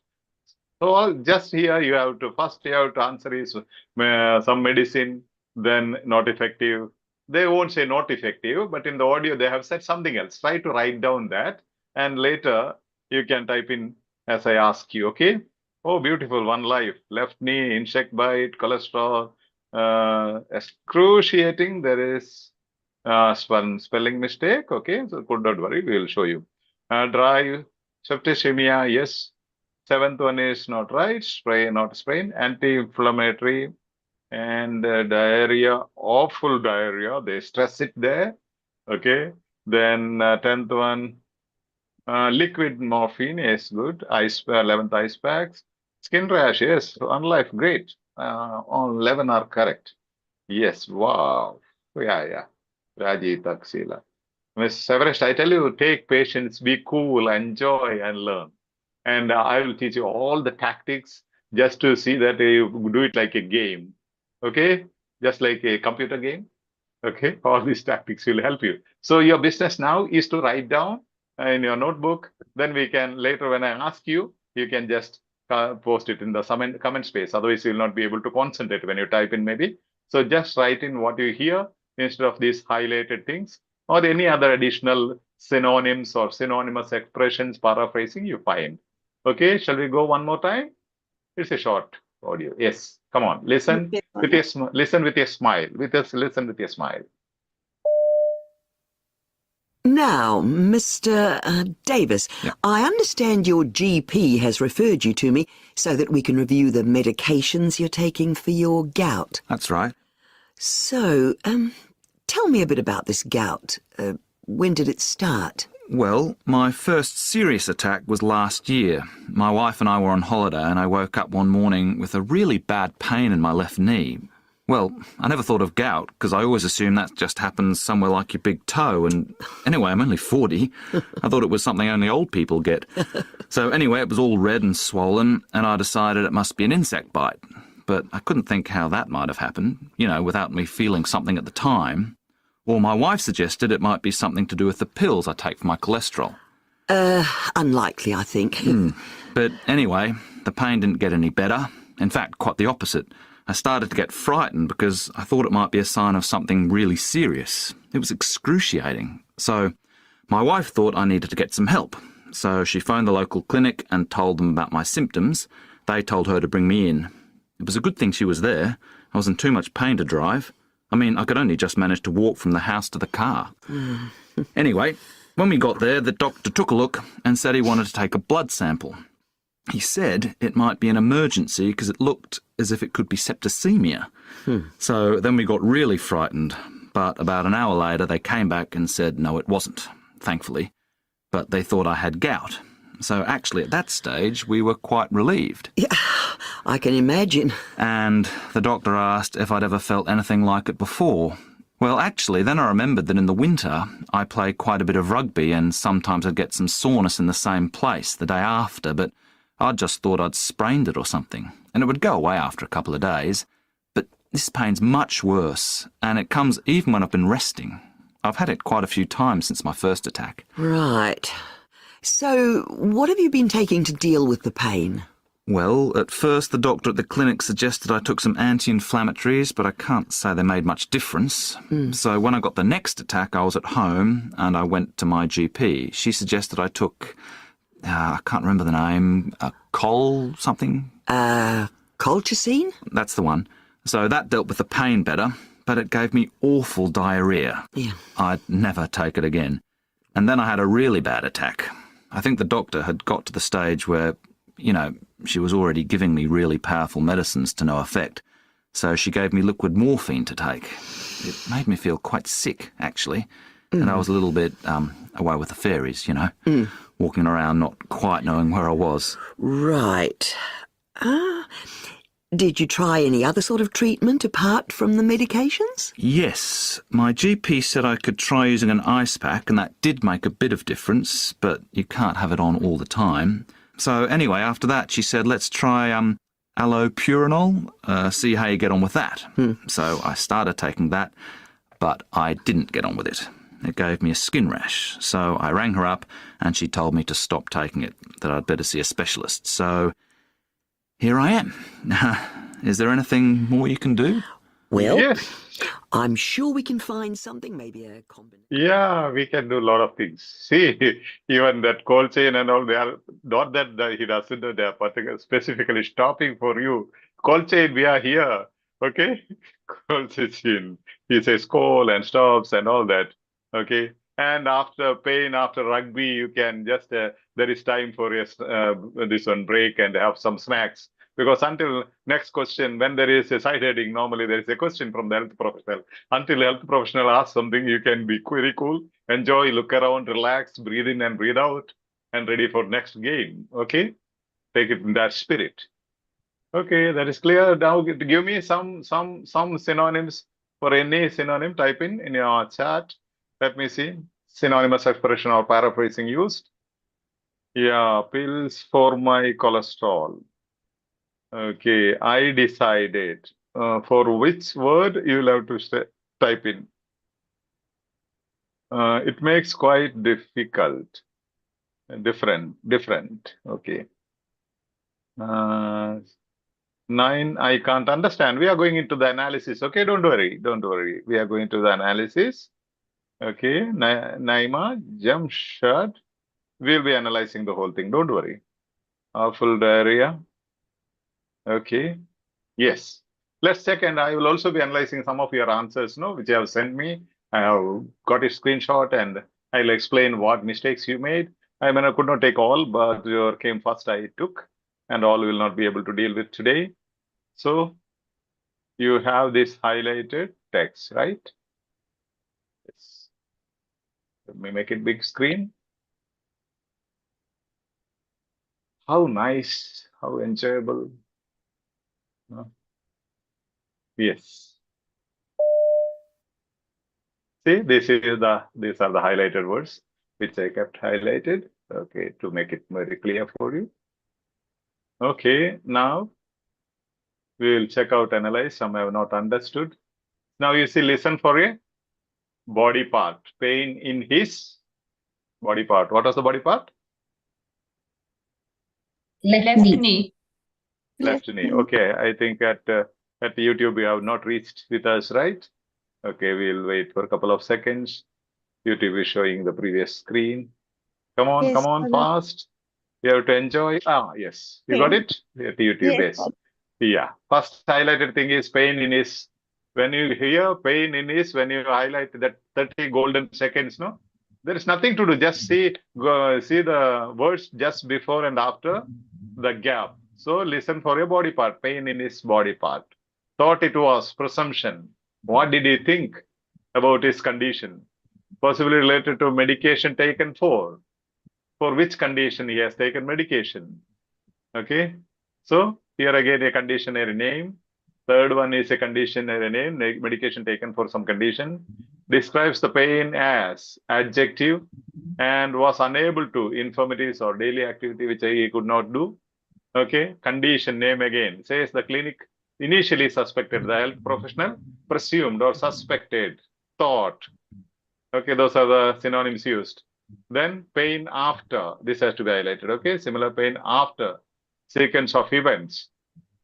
So just here you have to answer is some medicine, then not effective. They won't say not effective, but in the audio they have said something else. Try to write down that, and later you can type in as I ask you. Okay. Oh, beautiful. One life. Left knee, insect bite, cholesterol, excruciating. There is one spelling mistake. Okay. So don't worry. We will show you. Dry, septicemia. Yes. Seventh one is not right. Sprain, not sprain. Anti-inflammatory and diarrhea. Awful diarrhea. They stress it there. Okay. Then 10th one, liquid morphine is good. 11th ice packs. Skin rash. Yes. On life. Great. All 11 are correct. Yes. Wow. Yeah. Raji Taksila. Miss Everest, I tell you, take patience, be cool, enjoy, and learn. And I will teach you all the tactics just to see that you do it like a game. Okay? Just like a computer game. Okay? All these tactics will help you. So your business now is to write down in your notebook. Then we can, later when I ask you, you can just post it in the comment space. Otherwise, you will not be able to concentrate when you type in maybe. So just write in what you hear instead of these highlighted things, or any other additional synonyms or synonymous expressions, paraphrasing you find. Okay, shall we go one more time? It's a short audio. Yes, come on. Listen with a listen with a smile. Listen with a smile. Now, Mr. Davis, Yeah. I understand your GP has referred you to me so that we can review the medications you're taking for your gout. That's right. So, tell me a bit about this gout. When did it start? Well, my first serious attack was last year. My wife and I were on holiday and I woke up one morning with a really bad pain in my left knee. Well, I never thought of gout because I always assume that just happens somewhere like your big toe, and anyway, I'm only 40. I thought it was something only old people get. So anyway, it was all red and swollen and I decided it must be an insect bite. But I couldn't think how that might have happened, without me feeling something at the time. Or my wife suggested it might be something to do with the pills I take for my cholesterol. Unlikely, I think. But anyway, the pain didn't get any better. In fact, quite the opposite. I started to get frightened because I thought it might be a sign of something really serious. It was excruciating. So my wife thought I needed to get some help. So she phoned the local clinic and told them about my symptoms. They told her to bring me in. It was a good thing she was there. I was in too much pain to drive. I mean, I could only just manage to walk from the house to the car. Anyway, when we got there, the doctor took a look and said he wanted to take a blood sample. He said it might be an emergency because it looked as if it could be septicemia. So then we got really frightened. But about an hour later, they came back and said no, it wasn't, thankfully. But they thought I had gout. So actually, at that stage, we were quite relieved. Yeah, I can imagine. And the doctor asked if I'd ever felt anything like it before. Well, actually, then I remembered that in the winter, I play quite a bit of rugby and sometimes I'd get some soreness in the same place the day after, but I just thought I'd sprained it or something, and it would go away after a couple of days. But this pain's much worse, and it comes even when I've been resting. I've had it quite a few times since my first attack. Right. So, what have you been taking to deal with the pain? Well, at first the doctor at the clinic suggested I took some anti-inflammatories, but I can't say they made much difference. So when I got the next attack, I was at home and I went to my GP. She suggested I took, I can't remember the name, Col something? Colchicine? That's the one. So that dealt with the pain better, but it gave me awful diarrhea. Yeah. I'd never take it again. And then I had a really bad attack. I think the doctor had got to the stage where, she was already giving me really powerful medicines to no effect. So she gave me liquid morphine to take. It made me feel quite sick, actually. And I was a little bit away with the fairies, walking around not quite knowing where I was. Right. Did you try any other sort of treatment apart from the medications? Yes, my GP said I could try using an ice pack, and that did make a bit of difference, but you can't have it on all the time. So anyway, after that, she said, let's try allopurinol, see how you get on with that. So I started taking that, but I didn't get on with it. It gave me a skin rash. So I rang her up and she told me to stop taking it, that I'd better see a specialist. So here I am. Is there anything more you can do? Well, Yes. I'm sure we can find something, maybe a combination. Yeah, we can do a lot of things. See, even that cold chain and all, they are not that he doesn't know, they are particular, specifically stopping for you. Cold chain, we are here. Okay? Cold chain. He says call and stops and all that. Okay? And after pain, after rugby, you can just, there is time for this one break and have some snacks. Because until next question, when there is a side heading, normally there is a question from the health professional. Until the health professional asks something, you can be very cool, enjoy, look around, relax, breathe in and breathe out, and ready for next game. Okay? Take it in that spirit. Okay, that is clear. Now give me some synonyms for any synonym. Type in your chat. Let me see. Synonymous expression or paraphrasing used. Yeah, pills for my cholesterol. Okay, I decided. For which word you'll have to type in. It makes quite difficult. Different. Okay. 9, I can't understand. We are going into the analysis. Okay, don't worry. We are going to the analysis. Okay, Naima, Jamshad. We'll be analyzing the whole thing. Don't worry. Awful diarrhea. Okay. Yes. Let's check, and I will also be analyzing some of your answers, which you have sent me. I have got a screenshot, and I'll explain what mistakes you made. I mean, I could not take all, but your came first I took, and all will not be able to deal with today. So you have this highlighted text, right? Yes. Let me make it big screen. How nice, how enjoyable. Yes. See, these are the highlighted words which I kept highlighted. Okay, to make it very clear for you. Okay, now we will check out, analyze. Some have not understood. Now you see, listen for a body part. Pain in his body part. What was the body part? Left knee. Left knee. Okay, I think at YouTube you have not reached with us, right? Okay, we'll wait for a couple of seconds. YouTube is showing the previous screen. Come on, Yes, come on, Father. fast. You have to enjoy. Yes, you got it? At YouTube, Yes, yes. Father. Yeah. First highlighted thing is pain in his. When you hear pain in his, when you highlight that 30 golden seconds, no, there is nothing to do. Just see the words just before and after the gap. So listen for your body part. Pain in his body part. Thought it was presumption. What did he think about his condition? Possibly related to medication taken for which condition he has taken medication. Okay, so here again a conditionary name. Third one is a conditionary name, medication taken for some condition. Describes the pain as adjective and was unable to infirmities or daily activity which he could not do. Okay, condition name again says the clinic initially suspected, the health professional presumed or suspected, thought. Okay, those are the synonyms used. Then pain after, this has to be highlighted. Okay, similar pain after, sequence of events,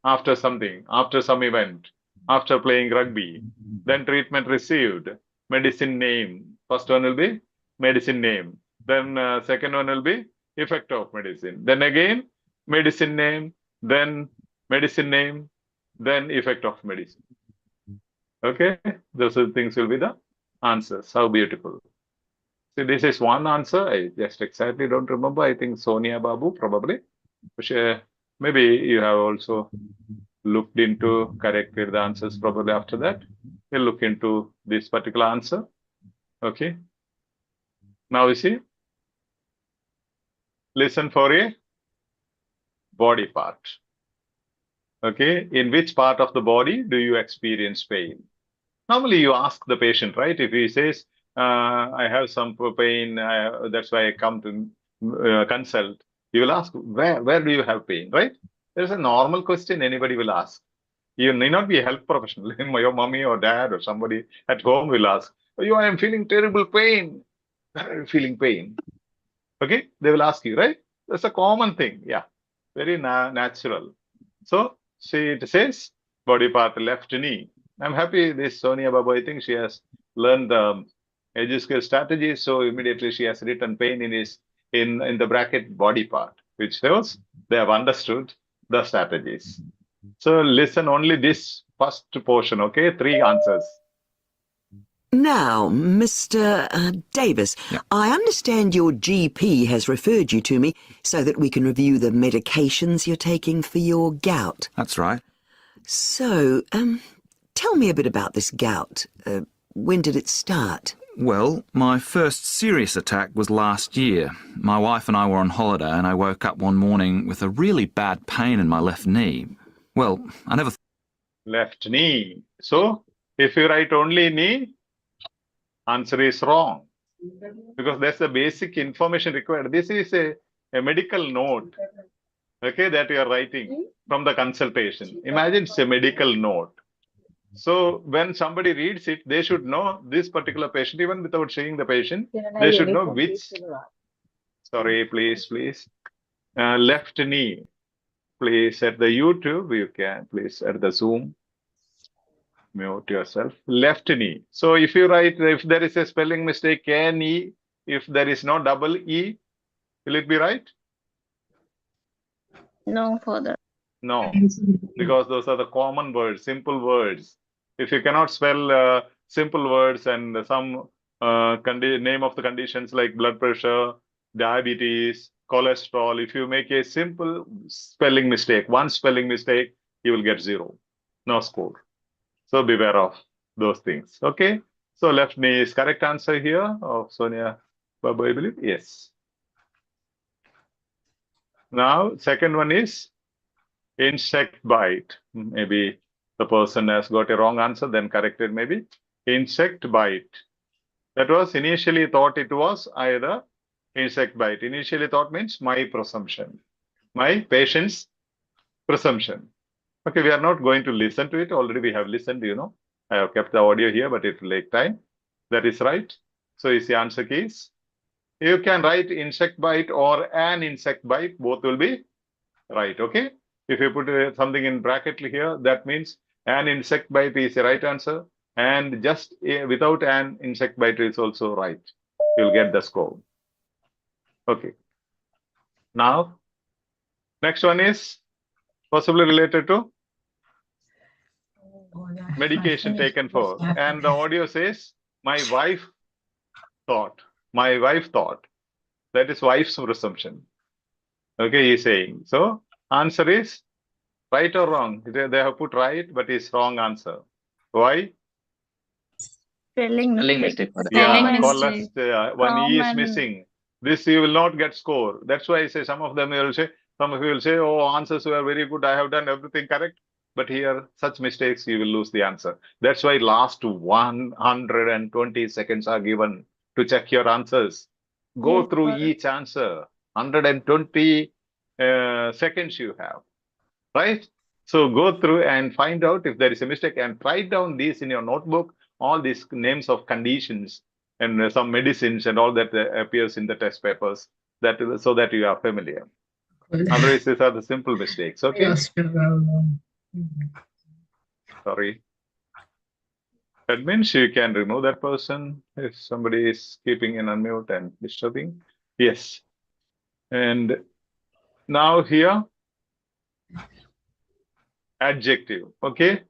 after something, after some event, after playing rugby. Then treatment received, medicine name. First one will be medicine name. Then second one will be effect of medicine. Then again medicine name, then medicine name, then effect of medicine. Okay, those are the things will be the answers. How beautiful. See, this is one answer. I just exactly don't remember. I think Sonia Babu probably. Maybe you have also looked into, corrected the answers probably after that. We'll look into this particular answer. Okay. Now you see, listen for a body part. Okay. In which part of the body do you experience pain? Normally you ask the patient, right? If he says, I have some pain, that's why I come to consult. You will ask, where do you have pain, right? There's a normal question anybody will ask. You may not be a health professional. Your mommy or dad or somebody at home will ask, I am feeling terrible pain. Where are you feeling pain? Okay, they will ask you, right? That's a common thing. Yeah, very natural. So, see, it says body part left knee. I'm happy this Sonia Babu, I think she has learned the EduSkills strategy. So immediately she has written pain in the bracket body part, which shows they have understood the strategies. So listen only this first portion, okay? 3 answers. Now, Mr. Davis, I understand your GP has referred you to me so that we can review the medications you're taking for your gout. That's right. So, tell me a bit about this gout. When did it start? Well, my first serious attack was last year. My wife and I were on holiday and I woke up one morning with a really bad pain in my left knee. Well, I never... Left knee. So, if you write only knee, answer is wrong. Because that's the basic information required. This is a medical note, okay, that you are writing from the consultation. Imagine it's a medical note. So when somebody reads it, they should know this particular patient, even without seeing the patient, they should know which, sorry, please, left knee. Please, at the YouTube, you can, please, at the Zoom, mute yourself. Left knee. So if you write, if there is a spelling mistake, K-N-E, if there is no double E, will it be right? No, Father. No, because those are the common words, simple words. If you cannot spell simple words and some name of the conditions like blood pressure, diabetes, cholesterol. If you make a simple spelling mistake, one spelling mistake, you will get 0, no score. So beware of those things. Okay. So left knee is correct answer here of Sonia Babu, I believe. Yes. Now, second one is insect bite. Maybe the person has got a wrong answer, then corrected maybe. Insect bite. That was initially thought it was either insect bite. Initially thought means my presumption. My patient's presumption. Okay, we are not going to listen to it. Already we have listened, you know. I have kept the audio here, but it will take time. That is right. So is the answer keys. You can write insect bite or an insect bite. Both will be right. Okay. If you put something in bracket here, that means an insect bite is the right answer. And just without an insect bite is also right. You'll get the score. Okay. Now, next one is possibly related to medication taken for. And the audio says, my wife thought. My wife thought. That is wife's presumption. Okay, he's saying. So, answer is right or wrong. They have put right, but it's wrong answer. Why? Spelling Spelling mistake. mistake for the Yeah, Spelling one E is Common. missing. This you will not get score. That's why I say some of them will say, some of you will say, oh, answers were very good. I have done everything correct. But here, such mistakes, you will lose the answer. That's why last 120 seconds are given to check your answers. Go Yes, through sir. each answer. 120 seconds you have, right? So go through and find out if there is a mistake and write down these in your notebook, all these names of conditions and some medicines and all that appears in the test papers, that so that you are familiar. Otherwise, these are the simple mistakes. Okay. Sorry. That means you can remove that person if somebody is keeping in unmute and disturbing. Yes. And now here, adjective. Okay.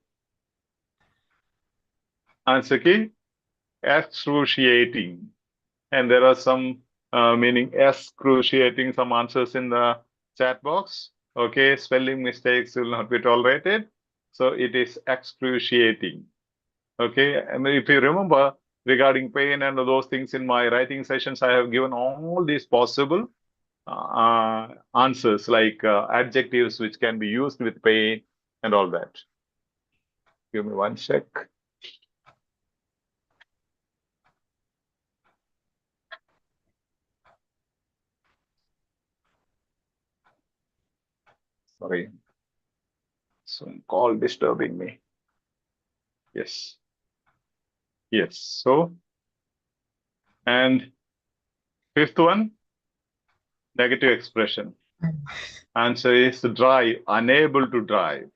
Answer key, excruciating. And there are some meaning excruciating, some answers in the chat box. Okay, spelling mistakes will not be tolerated. So it is excruciating. Okay, and if you remember regarding pain and those things in my writing sessions, I have given all these possible answers like adjectives which can be used with pain and all that. Give me one sec. Sorry. Some call disturbing me. Yes. Yes. So, and fifth one, negative expression. Answer is drive, unable to drive.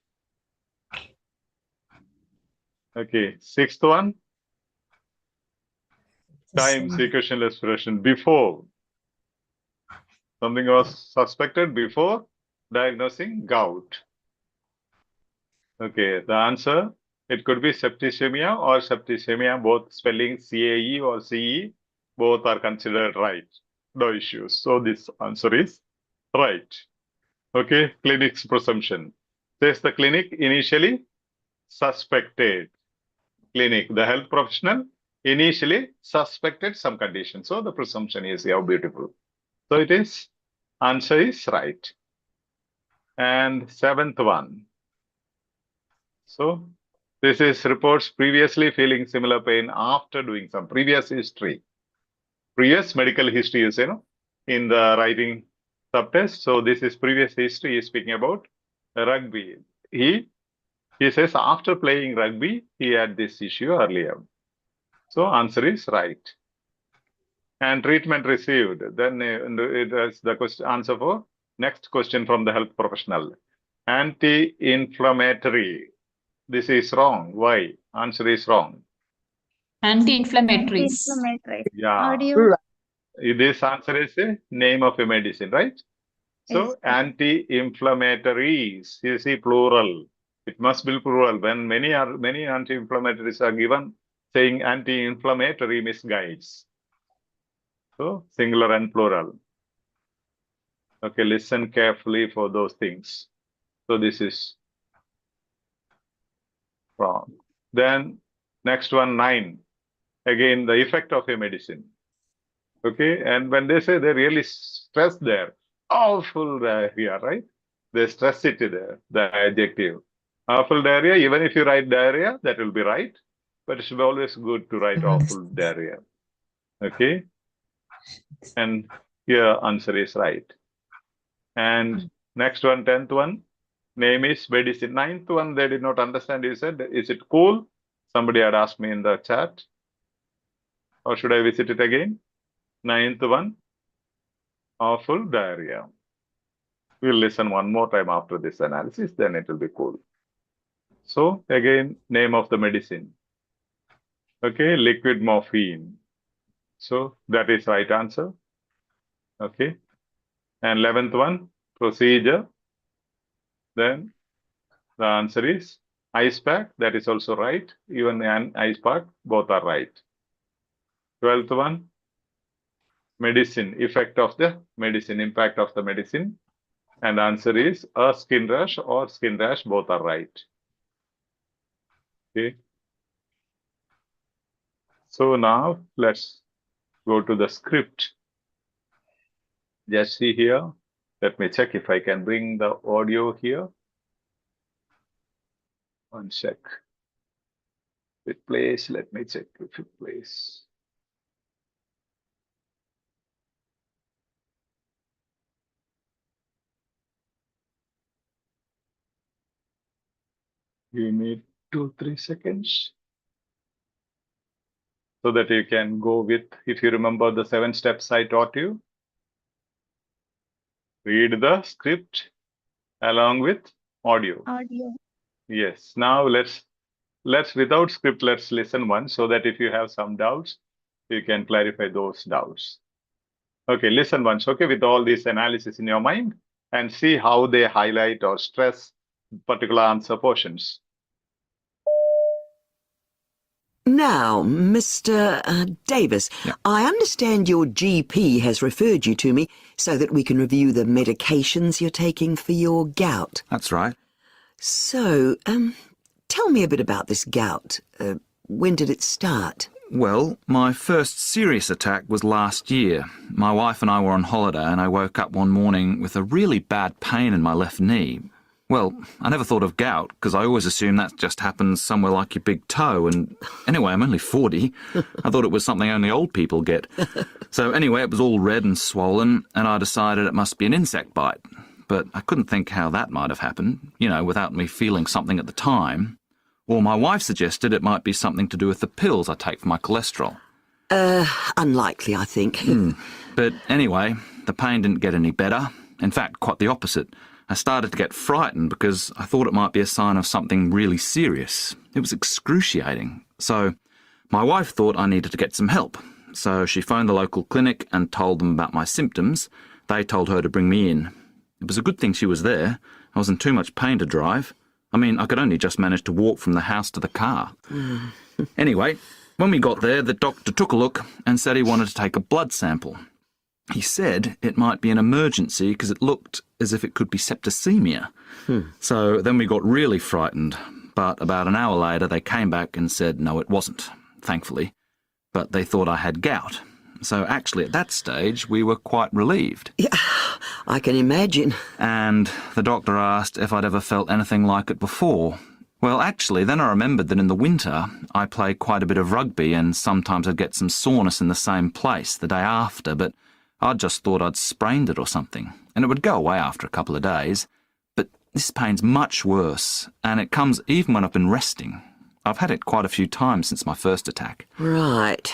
Okay. Sixth one, time sequential expression. Before. Something was suspected before diagnosing gout. Okay. The answer, it could be septicemia or septicemia, both spelling CAE or CE, both are considered right. No issues. So this answer is right. Okay, clinic's presumption. Says the clinic initially suspected. Clinic, the health professional initially suspected some condition. So the presumption is how beautiful. So it is, answer is right. And seventh one. So this is reports previously feeling similar pain after doing some previous history. Previous medical history is, in the writing subtest. So this is previous history is speaking about rugby. He says after playing rugby, he had this issue earlier. So answer is right. And treatment received. Then it is the question, answer for next question from the health professional. Anti-inflammatory. This is wrong. Why? Answer is wrong. Anti-inflammatories. Anti-inflammatory. Yeah. Audio. This answer is a name of a medicine, right? So Yes. anti-inflammatories, you see plural. It must be plural. When many anti-inflammatories are given saying anti-inflammatory misguides. So singular and plural. Okay, listen carefully for those things. So this is wrong. Then next one, 9. Again, the effect of a medicine. Okay, and when they say they really stress there, awful diarrhea, right? They stress it there, the adjective. Awful diarrhea, even if you write diarrhea, that will be right. But it's always good to write awful diarrhea. Okay, and here answer is right. And next one, 10th one, name is medicine. 9th one, they did not understand. You said, is it cool? Somebody had asked me in the chat. Or should I visit it again? 9th one, awful diarrhea. We'll listen one more time after this analysis, then it will be cool. So again, name of the medicine. Okay, liquid morphine. So that is right answer. Okay. And 11th one, procedure. Then the answer is ice pack. That is also right. Even an ice pack, both are right. 12th one, medicine, effect of the medicine, impact of the medicine. And the answer is a skin rash or skin rash, both are right. Okay. So now let's go to the script. Just see here. Let me check if I can bring the audio here. One sec. It plays. Let me check if it plays. Give me 2-3 seconds so that you can go with, if you remember the 7 steps I taught you, read the script along with audio. Audio. Yes. Now let's without script, let's listen once so that if you have some doubts, you can clarify those doubts. Okay, listen once, okay, with all this analysis in your mind and see how they highlight or stress particular answer portions. Now, Mr. Davis, I understand your GP has referred you to me so that we can review the medications you're taking for your gout. That's right. So, tell me a bit about this gout. When did it start? Well, my first serious attack was last year. My wife and I were on holiday and I woke up one morning with a really bad pain in my left knee. Well, I never thought of gout because I always assumed that just happens somewhere like your big toe, and anyway, I'm only 40. I thought it was something only old people get. So anyway, it was all red and swollen and I decided it must be an insect bite. But I couldn't think how that might have happened, you know, without me feeling something at the time. Or my wife suggested it might be something to do with the pills I take for my cholesterol. Unlikely, I think. But anyway, the pain didn't get any better. In fact, quite the opposite. I started to get frightened because I thought it might be a sign of something really serious. It was excruciating. So my wife thought I needed to get some help. So she phoned the local clinic and told them about my symptoms. They told her to bring me in. It was a good thing she was there. I was in too much pain to drive. I mean, I could only just manage to walk from the house to the car. Anyway, when we got there, the doctor took a look and said he wanted to take a blood sample. He said it might be an emergency because it looked as if it could be septicemia. So then we got really frightened. But about an hour later, they came back and said no, it wasn't, thankfully. But they thought I had gout. So actually, at that stage, we were quite relieved. Yeah, I can imagine. And the doctor asked if I'd ever felt anything like it before. Well, actually, then I remembered that in the winter, I play quite a bit of rugby and sometimes I'd get some soreness in the same place the day after, but I just thought I'd sprained it or something, and it would go away after a couple of days. But this pain's much worse, and it comes even when I've been resting. I've had it quite a few times since my first attack. Right.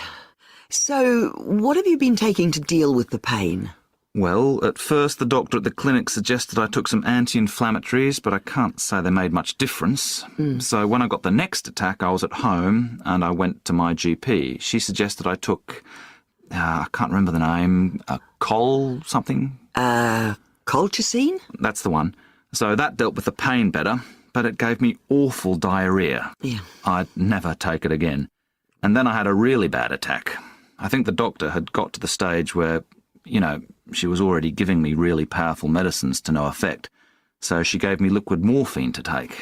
So, what have you been taking to deal with the pain? Well, at first the doctor at the clinic suggested I took some anti-inflammatories, but I can't say they made much difference. So when I got the next attack, I was at home, and I went to my GP. She suggested I took... I can't remember the name, Col something? Colchicine? That's the one. So that dealt with the pain better, but it gave me awful diarrhea. Yeah. I'd never take it again. And then I had a really bad attack. I think the doctor had got to the stage where, she was already giving me really powerful medicines to no effect. So she gave me liquid morphine to take.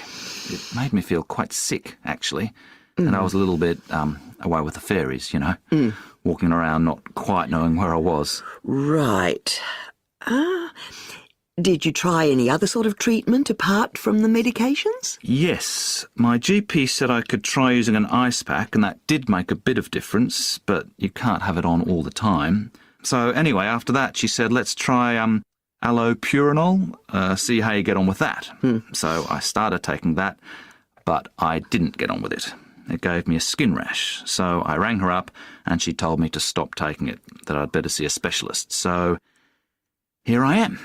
It made me feel quite sick, actually. And I was a little bit away with the fairies, walking around not quite knowing where I was. Right. Did you try any other sort of treatment apart from the medications? Yes, my GP said I could try using an ice pack, and that did make a bit of difference, but you can't have it on all the time. So anyway, after that, she said, let's try allopurinol, see how you get on with that. So I started taking that, but I didn't get on with it. It gave me a skin rash. So I rang her up, and she told me to stop taking it, that I'd better see a specialist. So here I am.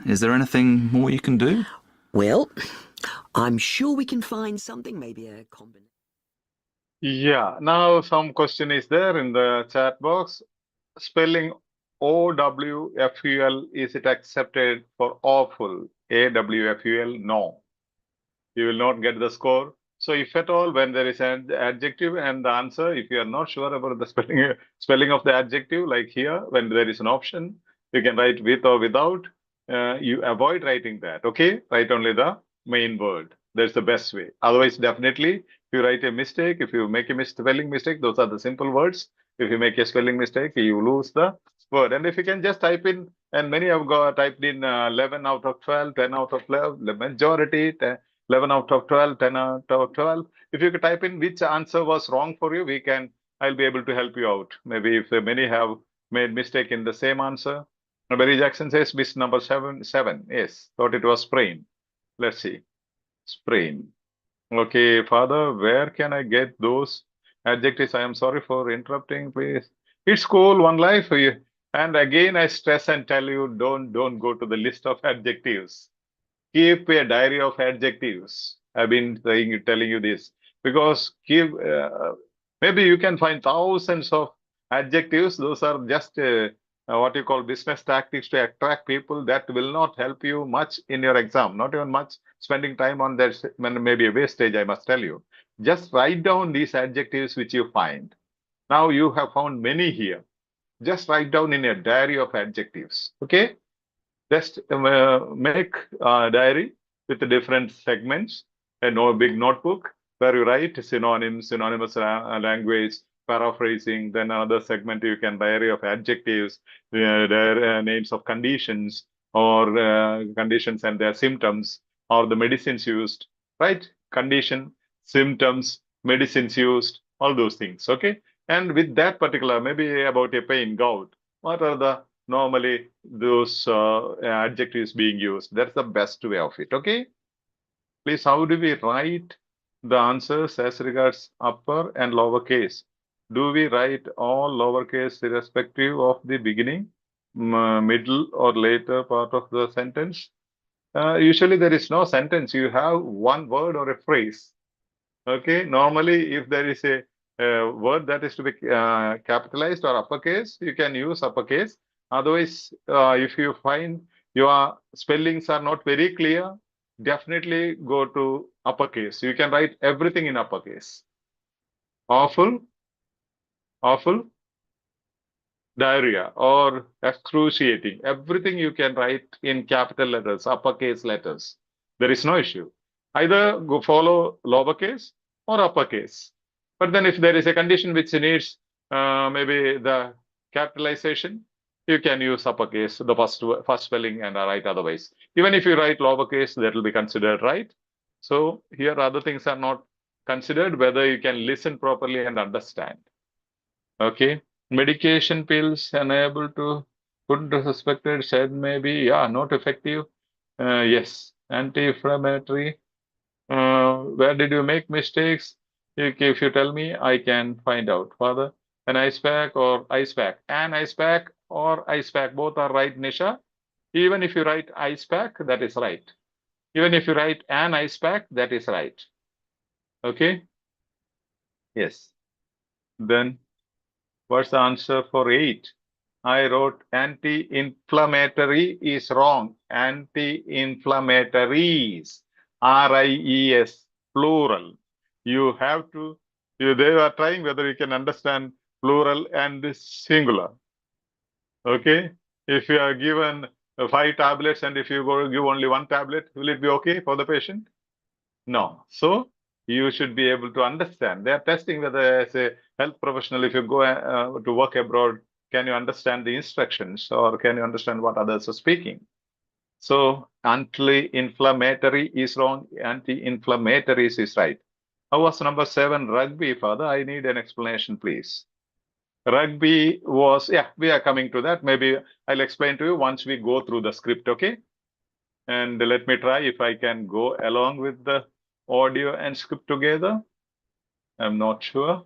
Is there anything more you can do? Well, I'm sure we can find something, maybe a combination. Yeah, now some question is there in the chat box. Spelling OWFUL, is it accepted for awful? AWFUL, no. You will not get the score. So if at all, when there is an adjective and the answer, if you are not sure about the spelling of the adjective, like here, when there is an option, you can write with or without. You avoid writing that, okay? Write only the main word. That's the best way. Otherwise, definitely, if you write a mistake, if you make a spelling mistake, those are the simple words. If you make a spelling mistake, you lose the word. And if you can just type in, and many have typed in 11 out of 12, 10 out of 12, the majority, 11 out of 12, 10 out of 12. If you could type in which answer was wrong for you, I'll be able to help you out. Maybe if many have made mistake in the same answer. Barry Jackson says miss number 7. Yes, thought it was sprain. Let's see. Sprain. Okay, Father, where can I get those adjectives? I am sorry for interrupting, please. It's cool, one life. And again, I stress and tell you, don't go to the list of adjectives. Keep a diary of adjectives. I've been telling you this because maybe you can find thousands of adjectives. Those are just what you call business tactics to attract people. That will not help you much in your exam. Not even much spending time on that. Maybe a wastage, I must tell you. Just write down these adjectives which you find. Now you have found many here. Just write down in a diary of adjectives. Okay. Just make a diary with the different segments, a big notebook where you write synonyms, synonymous language, paraphrasing. Then another segment you can diary of adjectives, their names of conditions or conditions and their symptoms or the medicines used, right? Condition, symptoms, medicines used, all those things, okay? And with that particular, maybe about a pain, gout, what are the normally those adjectives being used? That's the best way of it, okay? Please, how do we write the answers as regards upper and lower case? Do we write all lowercase irrespective of the beginning, middle or later part of the sentence? Usually there is no sentence. You have one word or a phrase, okay? Normally, if there is a word that is to be capitalized or uppercase, you can use uppercase. Otherwise, if you find your spellings are not very clear, definitely go to uppercase. You can write everything in uppercase. Awful, awful, diarrhea, or excruciating. Everything you can write in capital letters, uppercase letters. There is no issue. Either go follow lowercase or uppercase. But then if there is a condition which needs maybe the capitalization, you can use uppercase, the first spelling, and write otherwise. Even if you write lowercase, that will be considered right. So here other things are not considered, whether you can listen properly and understand. Okay. Medication pills unable to put the suspected said maybe, yeah, not effective. Yes. Anti-inflammatory. Where did you make mistakes? If you tell me, I can find out. Father, an ice pack or ice pack. An ice pack or ice pack, both are right, Nisha. Even if you write ice pack, that is right. Even if you write an ice pack, that is right. Okay? Yes. Then what's the answer for 8? I wrote anti-inflammatory is wrong. Anti-inflammatories, RIES, plural. You have to They are trying whether you can understand plural and singular. Okay. If you are given 5 tablets and if you go give only 1 tablet, will it be okay for the patient? No. So you should be able to understand. They are testing whether, as a health professional, if you go to work abroad, can you understand the instructions or can you understand what others are speaking? So anti-inflammatory is wrong. Anti-inflammatory is right. How was number 7 rugby, Father? I need an explanation, please. Rugby was, yeah, we are coming to that. Maybe I'll explain to you once we go through the script, okay? And let me try if I can go along with the audio and script together. I'm not sure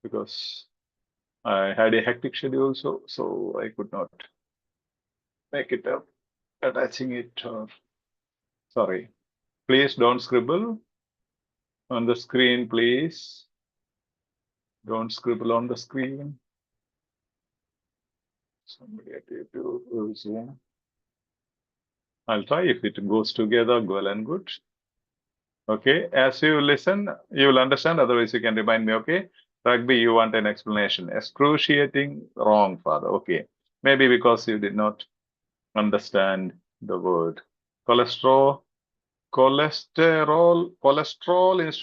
because I had a hectic schedule, so I could not make it up. Attaching it, sorry. Please don't scribble on the screen, please. Don't scribble on the screen. Somebody at YouTube Zoom. I'll try if it goes together, well and good. Okay, as you listen, you will understand. Otherwise, you can remind me, okay? Rugby, you want an explanation. Excruciating, wrong, Father. Okay, maybe because you did not understand the word. Cholesterol instead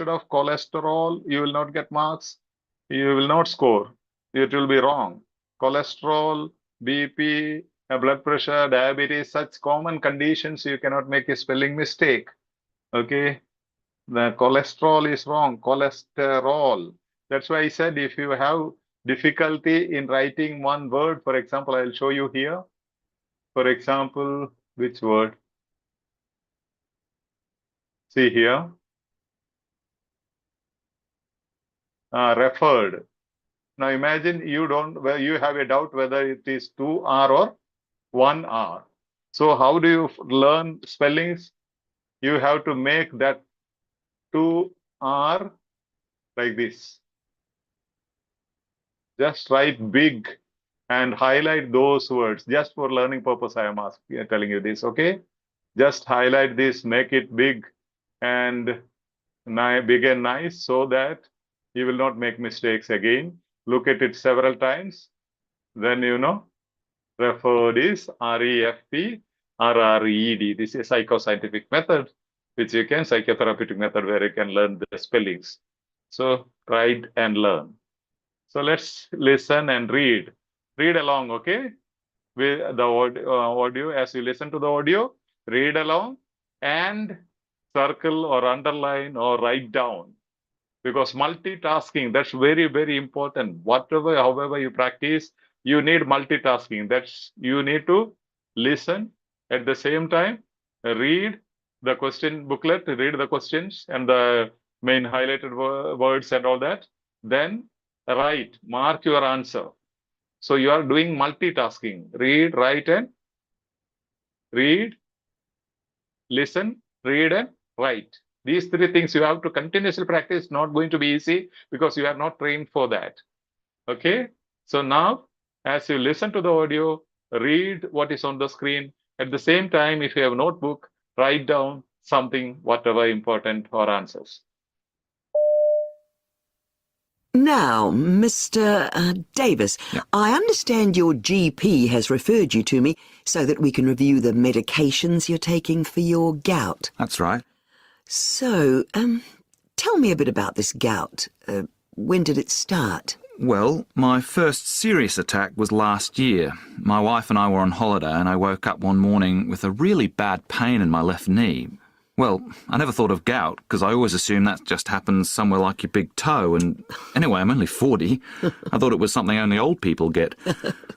of cholesterol, you will not get marks. You will not score. It will be wrong. Cholesterol, BP, blood pressure, diabetes, such common conditions, you cannot make a spelling mistake. Okay, the cholesterol is wrong. Cholesterol. That's why I said if you have difficulty in writing one word, for example, I'll show you here. For example, which word? See here. Referred. Now imagine you have a doubt whether it is 2R or 1R. So how do you learn spellings? You have to make that 2R like this. Just write big and highlight those words. Just for learning purpose, I am telling you this, okay? Just highlight this, make it big and big and nice so that you will not make mistakes again. Look at it several times. Then you know, referred is REFP, This is a psychoscientific method, which you can, psychotherapeutic method where you can learn the spellings. So write and learn. So let's listen and read. Read along, okay? With the audio, as you listen to the audio, read along and circle or underline or write down. Because multitasking, that's very, very important. However you practice, you need multitasking. You need to listen at the same time, read the question booklet, read the questions and the main highlighted words and all that. Then write, mark your answer. So you are doing multitasking. Read, write, and read, listen, read, and write. These 3 things you have to continuously practice. Not going to be easy because you are not trained for that. Okay. So now, as you listen to the audio, read what is on the screen. At the same time, if you have a notebook, write down something, whatever important or answers. Now, Mr. Davis, I understand your GP has referred you to me so that we can review the medications you're taking for your gout. That's right. So, tell me a bit about this gout. When did it start? Well, my first serious attack was last year. My wife and I were on holiday and I woke up one morning with a really bad pain in my left knee. Well, I never thought of gout because I always assume that just happens somewhere like your big toe, and anyway, I'm only 40. I thought it was something only old people get.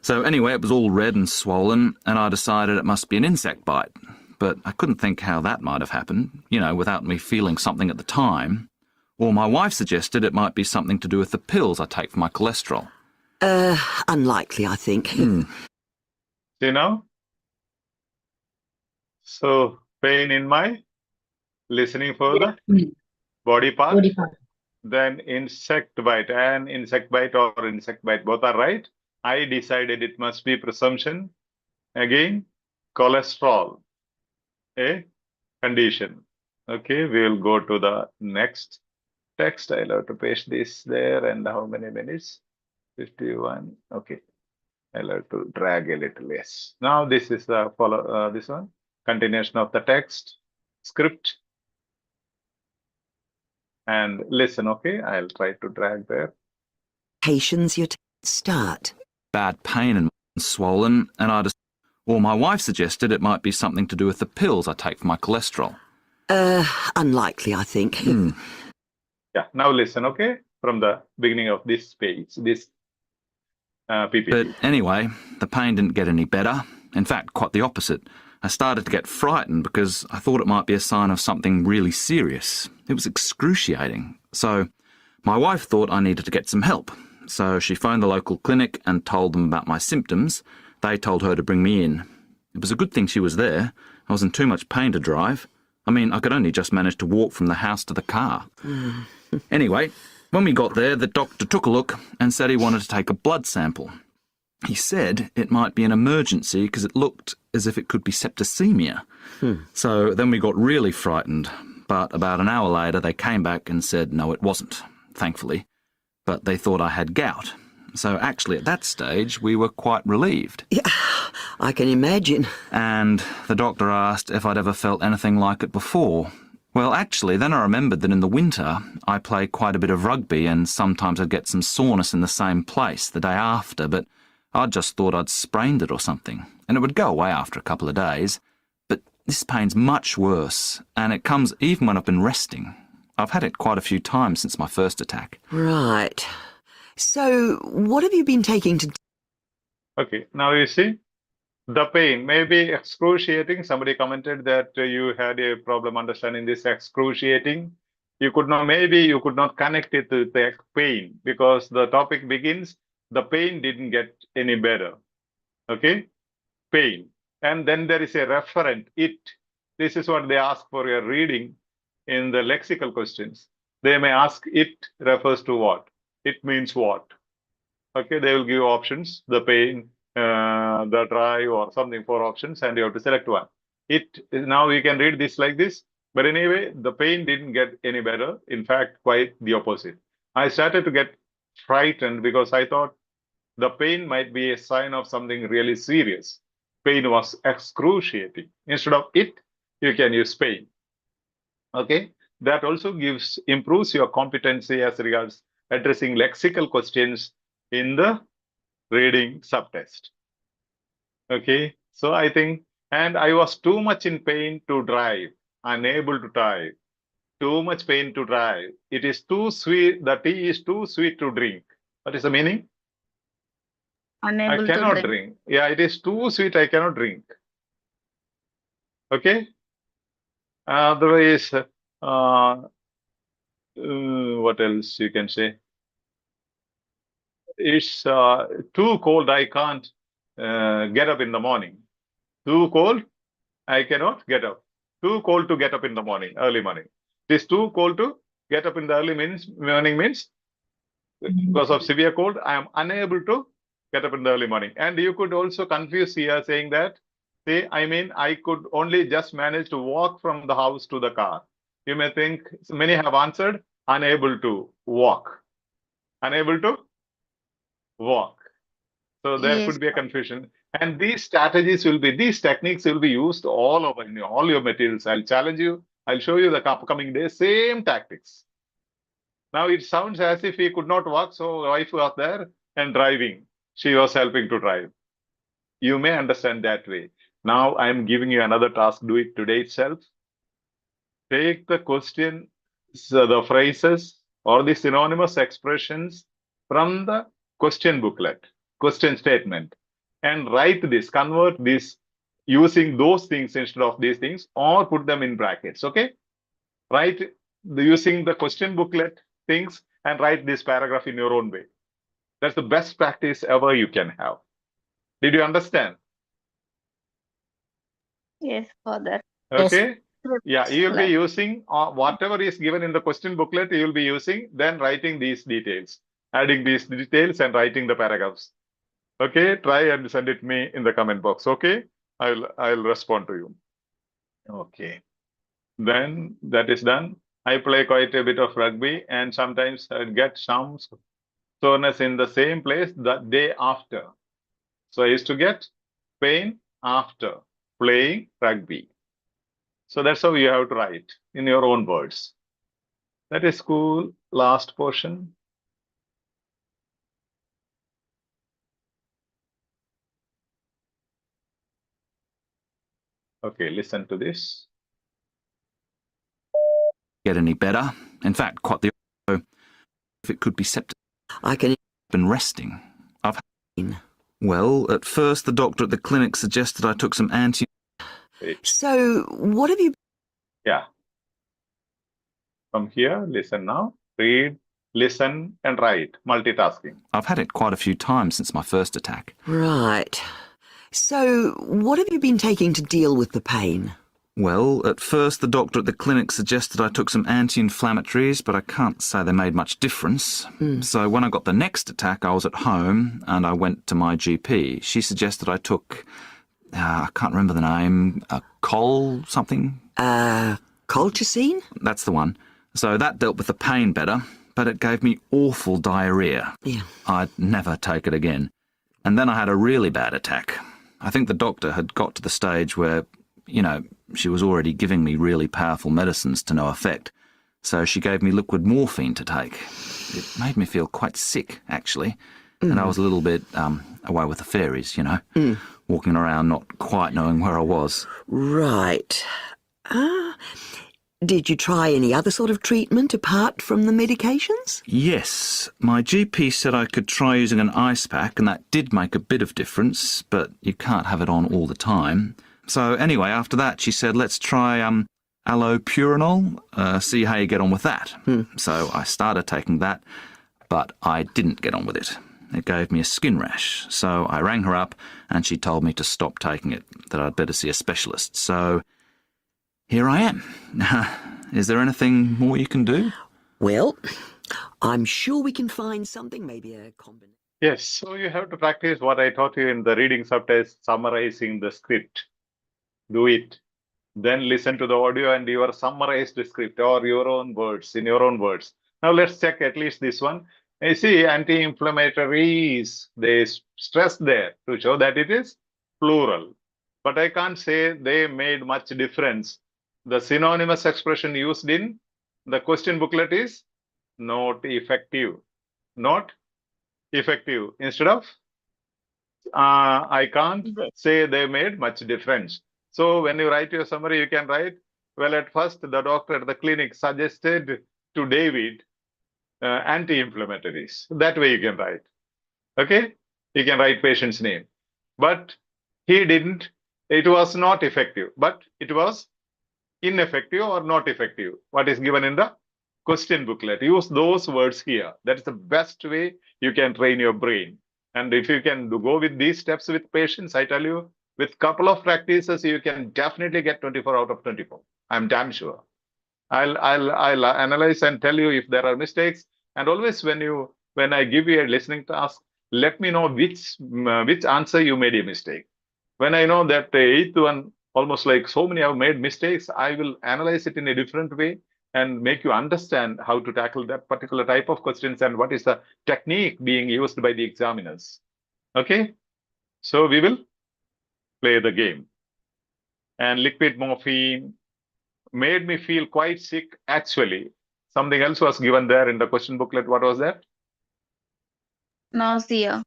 So anyway, it was all red and swollen and I decided it must be an insect bite. But I couldn't think how that might have happened, without me feeling something at the time. Or my wife suggested it might be something to do with the pills I take for my cholesterol. Unlikely, I think. See now? So, pain in my listening further, body part, then insect bite, and insect bite or insect bite, both are right. I decided it must be presumption. Again, cholesterol, a condition. Okay, we will go to the next. text. I'll have to paste this there. And how many minutes? 51. Okay. I'll have to drag a little. Yes. Now this is the follow. This one continuation of the text script and listen. Okay. I'll try to drag there. Patients you're start. Bad pain and swollen, and my wife suggested it might be something to do with the pills I take for my cholesterol. Unlikely, I think. Yeah. Now listen. Okay. From the beginning of this page, this PPT. But anyway, the pain didn't get any better. In fact, quite the opposite. I started to get frightened because I thought it might be a sign of something really serious. It was excruciating. So my wife thought I needed to get some help. So she phoned the local clinic and told them about my symptoms. They told her to bring me in. It was a good thing she was there. I was in too much pain to drive. I mean, I could only just manage to walk from the house to the car. Anyway, when we got there, the doctor took a look and said he wanted to take a blood sample. He said it might be an emergency because it looked as if it could be septicemia. So then we got really frightened. But about an hour later, they came back and said no, it wasn't, thankfully. But they thought I had gout. So actually at that stage, we were quite relieved. Yeah, I can imagine. And the doctor asked if I'd ever felt anything like it before. Well, actually, then I remembered that in the winter, I play quite a bit of rugby and sometimes I'd get some soreness in the same place the day after, but I just thought I'd sprained it or something, and it would go away after a couple of days. But this pain's much worse, and it comes even when I've been resting. I've had it quite a few times since my first attack. Right. So, what have you been taking to... Okay, now you see the pain may be excruciating. Somebody commented that you had a problem understanding this excruciating. You could not connect it to the pain because the topic begins, the pain didn't get any better. Okay, pain. And then there is a referent, it. This is what they ask for your reading in the lexical questions. They may ask it refers to what? It means what? Okay, they will give you options, the pain, the dry or something, 4 options, and you have to select one. Now you can read this like this, but anyway, the pain didn't get any better. In fact, quite the opposite. I started to get frightened because I thought the pain might be a sign of something really serious. Pain was excruciating. Instead of it, you can use pain. Okay, that also improves your competency as regards addressing lexical questions in the reading subtest. Okay, so I think, and I was too much in pain to drive, unable to drive, too much pain to drive. It is too sweet, the tea is too sweet to drink. What is the meaning? Unable I cannot to drink. Yeah, it is too sweet, I cannot drink. Okay. Otherwise, what else you can say? It's too cold, I can't get up in the morning. Too cold, I cannot get up. Too cold to get up in the morning, early morning. It is too cold to get up in the early morning means because of severe cold, I am unable to get up in the early morning. And you could also confuse here saying that, say, I mean, I could only just manage to walk from the house to the car. You may think, many have answered, unable to walk. Unable to walk. So there Yes. could be a confusion. And these techniques will be used all over in all your materials. I'll challenge you. I'll show you the upcoming day, same tactics. Now it sounds as if he could not walk, so wife was there and driving. She was helping to drive. You may understand that way. Now I'm giving you another task. Do it today itself. Take the question, the phrases or the synonymous expressions from the question booklet, question statement, and write this, convert this using those things instead of these things, or put them in brackets. Okay, write using the question booklet things and write this paragraph in your own way. That's the best practice ever you can have. Did you understand? Yes, Father. Okay. Yeah, you will be using whatever is given in the question booklet, you will be using, then writing these details, adding these details and writing the paragraphs. Okay, try and send it me in the comment box. Okay, I'll respond to you. Okay, then that is done. I play quite a bit of rugby, and sometimes I get some soreness in the same place the day after. So I used to get pain after playing rugby. So that's how you have to write in your own words. That is cool. Last portion. Okay, listen to this. Get any better. In fact, quite the opposite. If it could be septic I can and resting. imagine. Well, at first the doctor at the clinic suggested I took some anti... So, what have you... Yeah. From here, listen now. Read, listen, and write. Multitasking. I've had it quite a few times since my first attack. Right. So, what have you been taking to deal with the pain? Well, at first the doctor at the clinic suggested I took some anti-inflammatories, but I can't say they made much difference. So when I got the next attack, I was at home and I went to my GP. She suggested I took, I can't remember the name, something? Colchicine? That's the one. So that dealt with the pain better, but it gave me awful diarrhea. Yeah. I'd never take it again. And then I had a really bad attack. I think the doctor had got to the stage where, you know, she was already giving me really powerful medicines to no effect. So she gave me liquid morphine to take. It made me feel quite sick, actually. And I was a little bit away with the fairies, you know, walking around not quite knowing where I was. Right. Did you try any other sort of treatment apart from the medications? Yes, my GP said I could try using an ice pack, and that did make a bit of difference, but you can't have it on all the time. So anyway, after that, she said, let's try allopurinol, see how you get on with that. So I started taking that, but I didn't get on with it. It gave me a skin rash. So I rang her up, and she told me to stop taking it, that I'd better see a specialist. So here I am. Is there anything more you can do? Well, I'm sure we can find something, maybe a combination. Yes, so you have to practice what I taught you in the reading subtest, summarizing the script. Do it. Then listen to the audio and your summarized script or your own words, in your own words. Now let's check at least this one. You see, anti-inflammatories, they stress there to show that it is plural. But I can't say they made much difference. The synonymous expression used in the question booklet is not effective. Not effective. Instead of, I can't say they made much difference. So when you write your summary, you can write, well, at first, the doctor at the clinic suggested to David anti-inflammatories. That way you can write. Okay? You can write patient's name. But he didn't. It was not effective. But it was ineffective or not effective. What is given in the question booklet. Use those words here. That's the best way you can train your brain. And if you can go with these steps with patients, I tell you, with couple of practices, you can definitely get 24 out of 24. I'm damn sure. I'll analyze and tell you if there are mistakes. And always when I give you a listening task, let me know which answer you made a mistake. When I know that the eighth one, almost like so many have made mistakes, I will analyze it in a different way and make you understand how to tackle that particular type of questions and what is the technique being used by the examiners. Okay, so we will play the game. And liquid morphine made me feel quite sick, actually. Something else was given there in the question booklet. What was that? Nausea.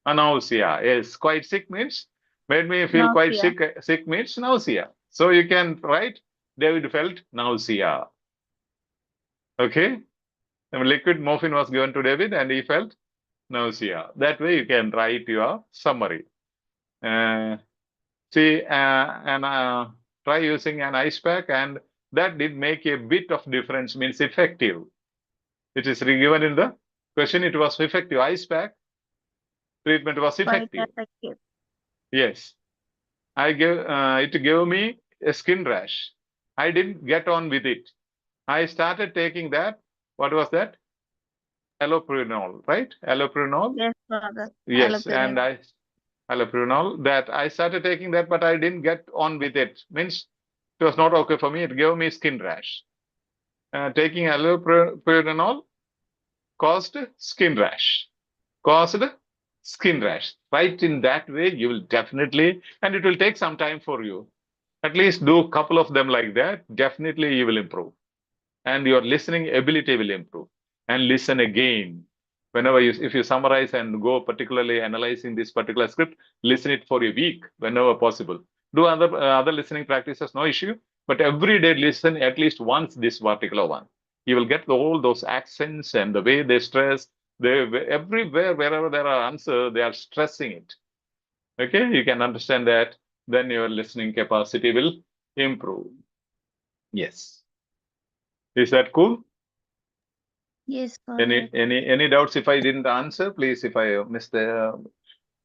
Nausea. Yes, quite sick means made me feel quite sick. Sick means nausea. So you can write, David felt nausea. Okay. And liquid morphine was given to David and he felt nausea. That way you can write your summary. Try using an ice pack, and that did make a bit of difference, means effective. It is given in the question, it was effective. Ice pack treatment was effective. Yes. It gave me a skin rash. I didn't get on with it. I started taking that. What was that? Allopurinol, right? Allopurinol? Yes, Father. Yes, Allopurinol. and allopurinol, that I started taking that, but I didn't get on with it. Means it was not okay for me. It gave me skin rash. taking allopurinol caused skin rash. Caused skin rash. Right in that way, you will definitely, and it will take some time for you. At least do a couple of them like that. Definitely you will improve. And your listening ability will improve. And listen again. Whenever if you summarize and go particularly analyzing this particular script, listen it for a week whenever possible. Do other listening practices, no issue. But every day listen at least once this particular one. You will get all those accents and the way they stress. Everywhere, wherever there are answers, they are stressing it. Okay, you can understand that. Then your listening capacity will improve. Yes. Is that cool? Yes, Father. Any doubts if I didn't answer? Please, if I missed the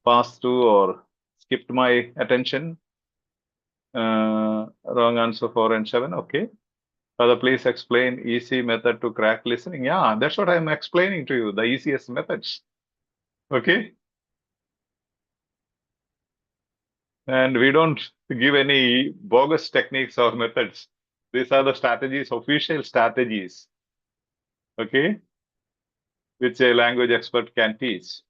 pass through or skipped my attention. Wrong answer 4 and 7. Okay. Father, please explain easy method to crack listening. Yeah, that's what I'm explaining to you, the easiest methods. Okay. And we don't give any bogus techniques or methods. These are the strategies, official strategies. Okay. Which a language expert can teach.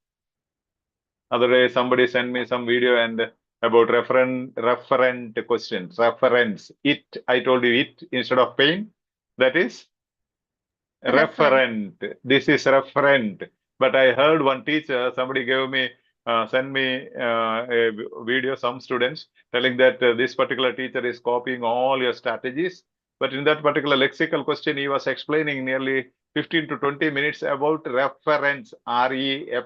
Other day, somebody sent me some video and about referent questions. Reference. It. I told you it instead of pain. That is referent. This is referent. But I heard one teacher, somebody gave me, sent me a video, some students telling that this particular teacher is copying all your strategies. But in that particular lexical question, he was explaining nearly 15 to 20 minutes about reference. REFERENTS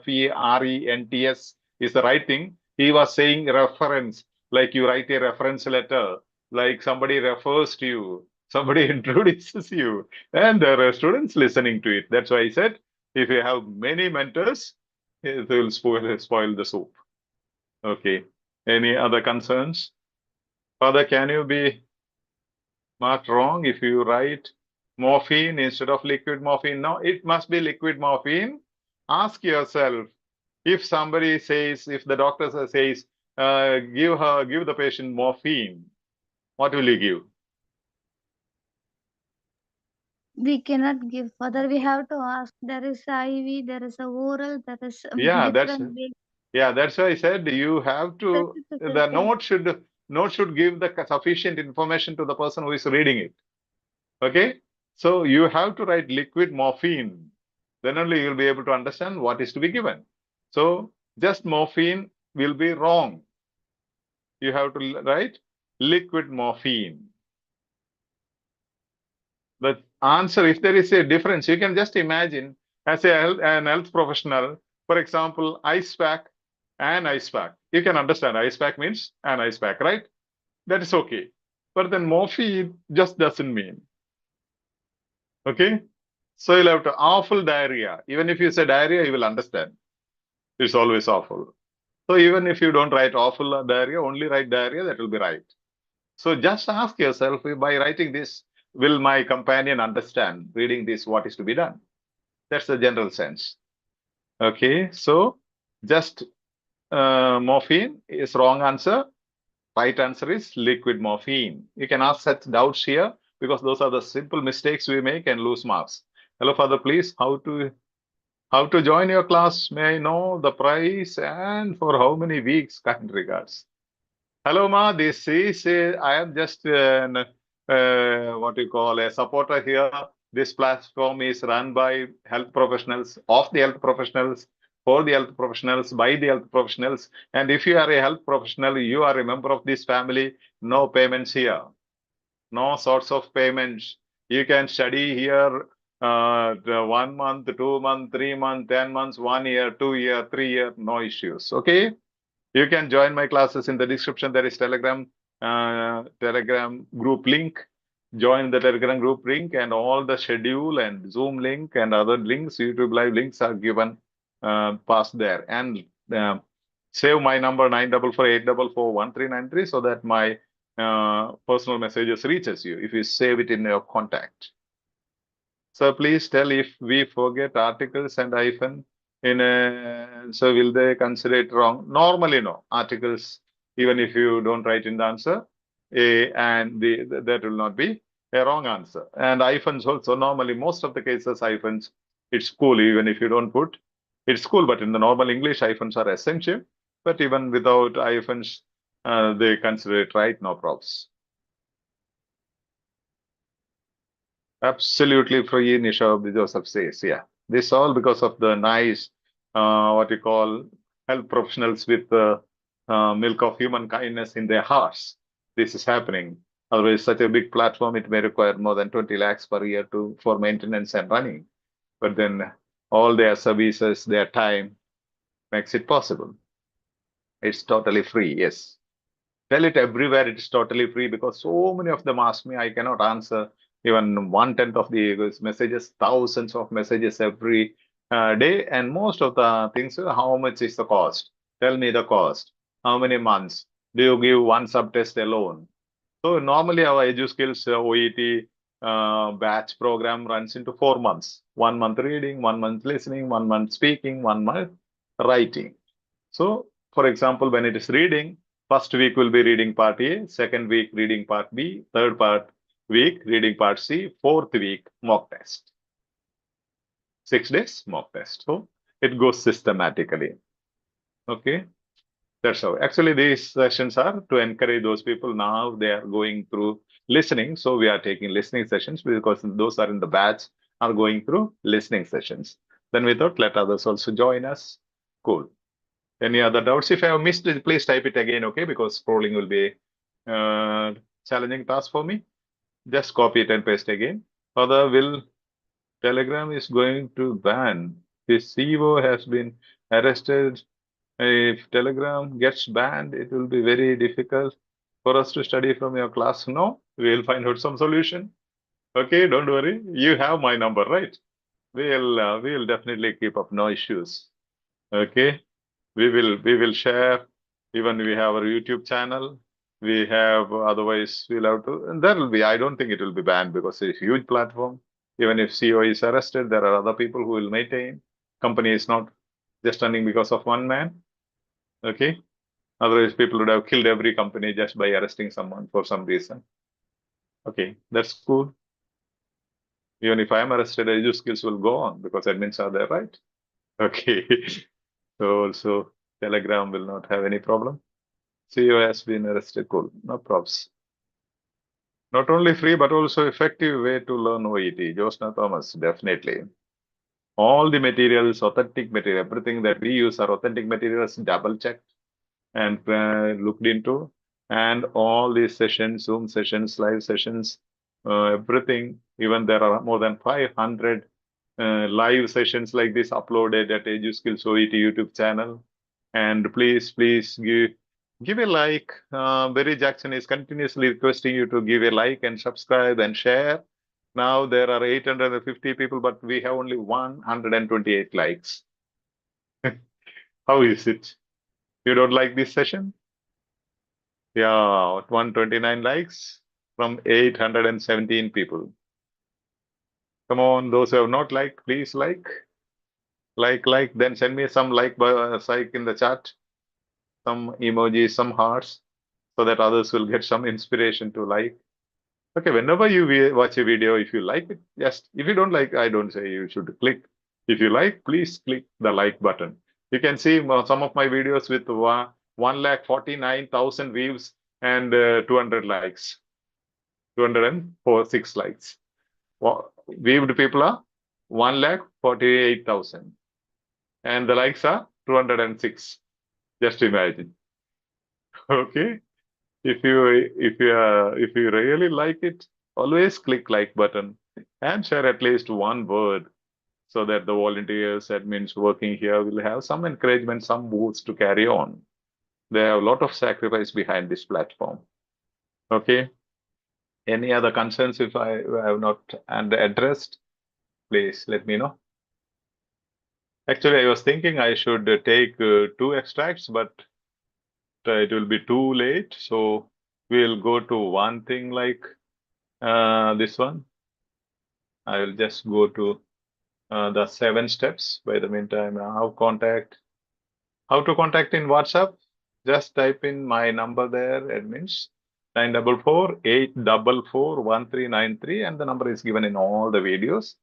is the right thing. He was saying reference, like you write a reference letter, like somebody refers to you, somebody introduces you, and there are students listening to it. That's why I said, if you have many mentors, it will spoil the soup. Okay. Any other concerns? Father, can you be marked wrong if you write morphine instead of liquid morphine? No, it must be liquid morphine. Ask yourself, if somebody says, if the doctor says, give the patient morphine, what will you give? We cannot give, Father. We have to ask. There is IV, there is a oral, there is That's why I said you have to. The note should give the sufficient information to the person who is reading it. Okay, so you have to write liquid morphine. Then only you will be able to understand what is to be given. So just morphine will be wrong. You have to write liquid morphine. The answer, if there is a difference, you can just imagine as an health professional, for example, ice pack and ice pack. You can understand ice pack means an ice pack, right? That is okay. But then morphine just doesn't mean. Okay? So you'll have to awful diarrhea. Even if you say diarrhea, you will understand. It's always awful. So even if you don't write awful diarrhea, only write diarrhea, that will be right. So just ask yourself, by writing this, will my companion understand reading this, what is to be done? That's the general sense. Okay, so just morphine is wrong answer. Right answer is liquid morphine. You can ask such doubts here because those are the simple mistakes we make and lose marks. Hello, Father, please, how to join your class? May I know the price and for how many weeks? Kind regards. Hello, Ma. This is I am just what you call a supporter here. This platform is run by health professionals, of the health professionals, for the health professionals, by the health professionals. And if you are a health professional, you are a member of this family, no payments here. No sorts of payments. You can study here 1 month, 2 months, 3 months, 10 months, 1 year, 2 year, 3 year, no issues. Okay. You can join my classes in the description. There is Telegram group link. Join the Telegram group link and all the schedule and Zoom link and other links, YouTube live links are given past there. And save my number 944-844-1393 so that my personal messages reaches you if you save it in your contact. So please tell if we forget articles and hyphen in a, so will they consider it wrong? Normally, no. Articles, even if you don't write in the answer, and that will not be A wrong answer. And hyphens also, normally, most of the cases, hyphens, it's cool, even if you don't put, it's cool, but in the normal English, hyphens are essential. But even without hyphens, they consider it right, no props. Absolutely free, Nisha Joseph says. Yeah. This all because of the nice, what you call, health professionals with the milk of human kindness in their hearts. This is happening. Otherwise, such a big platform, it may require more than 20 lakhs per year for maintenance and running. But then all their services, their time makes it possible. It's totally free, yes. Tell it everywhere it's totally free, because so many of them ask me, I cannot answer even 1/10 of the messages, thousands of messages every day. And most of the things, how much is the cost? Tell me the cost. How many months? Do you give one subtest alone? So normally our EduSkills OET batch program runs into 4 months. 1 month reading, 1 month listening, 1 month speaking, 1 month writing. So for example, when it is reading, first week will be reading part A, second week reading part B, third week reading part C, fourth week mock test. 6 days mock test. So it goes systematically. Okay. That's how. Actually, these sessions are to encourage those people. Now they are going through listening. So we are taking listening sessions because those are in the batch are going through listening sessions. Then we thought, let others also join us. Cool. Any other doubts? If I have missed it, please type it again, okay? Because scrolling will be challenging task for me. Just copy it and paste again. Further, will Telegram is going to ban. His CEO has been arrested. If Telegram gets banned, it will be very difficult for us to study from your class. No, we'll find out some solution. Okay, don't worry. You have my number, right? We'll definitely keep up. No issues. Okay, we will share. Even we have our YouTube channel. We have, otherwise we'll have to, and there will be. I don't think it will be banned because it's a huge platform. Even if CEO is arrested, there are other people who will maintain. Company is not just running because of one man. Okay. Otherwise, people would have killed every company just by arresting someone for some reason. Okay, that's cool. Even if I am arrested, EduSkills will go on because admins are there, right? Okay. So also Telegram will not have any problem. CEO has been arrested. Cool. No props. Not only free, but also effective way to learn OET. Josna Thomas, definitely. All the materials, authentic material, everything that we use are authentic materials, double checked and looked into. And all these sessions, Zoom sessions, live sessions, everything, even there are more than 500 live sessions like this uploaded at EduSkills OET YouTube channel. And please give a like. Berry Jackson is continuously requesting you to give a like and subscribe and share. Now there are 850 people, but we have only 128 likes. How is it? You don't like this session? Yeah, 129 likes from 817 people. Come on, those who have not liked, please like. Like, then send me some like psych in the chat, some emojis, some hearts, so that others will get some inspiration to like. Okay, whenever you watch a video, if you like it, just, if you don't like, I don't say you should click. If you like, please click the like button. You can see some of my videos with 1,49,000 views and 200 likes, 206 likes. Viewed people are 1,48,000 and the likes are 206. Just imagine. Okay. If you really like it, always click like button and share at least one word so that the volunteers, admins working here will have some encouragement, some boost to carry on. There are a lot of sacrifice behind this platform. Okay. Any other concerns if I have not addressed, please let me know. Actually, I was thinking I should take 2 extracts, but it will be too late. So we'll go to one thing like this one. I will just go to the 7 steps. By the meantime, how to contact in WhatsApp. Just type in my number there, admins, 944-844-1393, and the number is given in all the videos.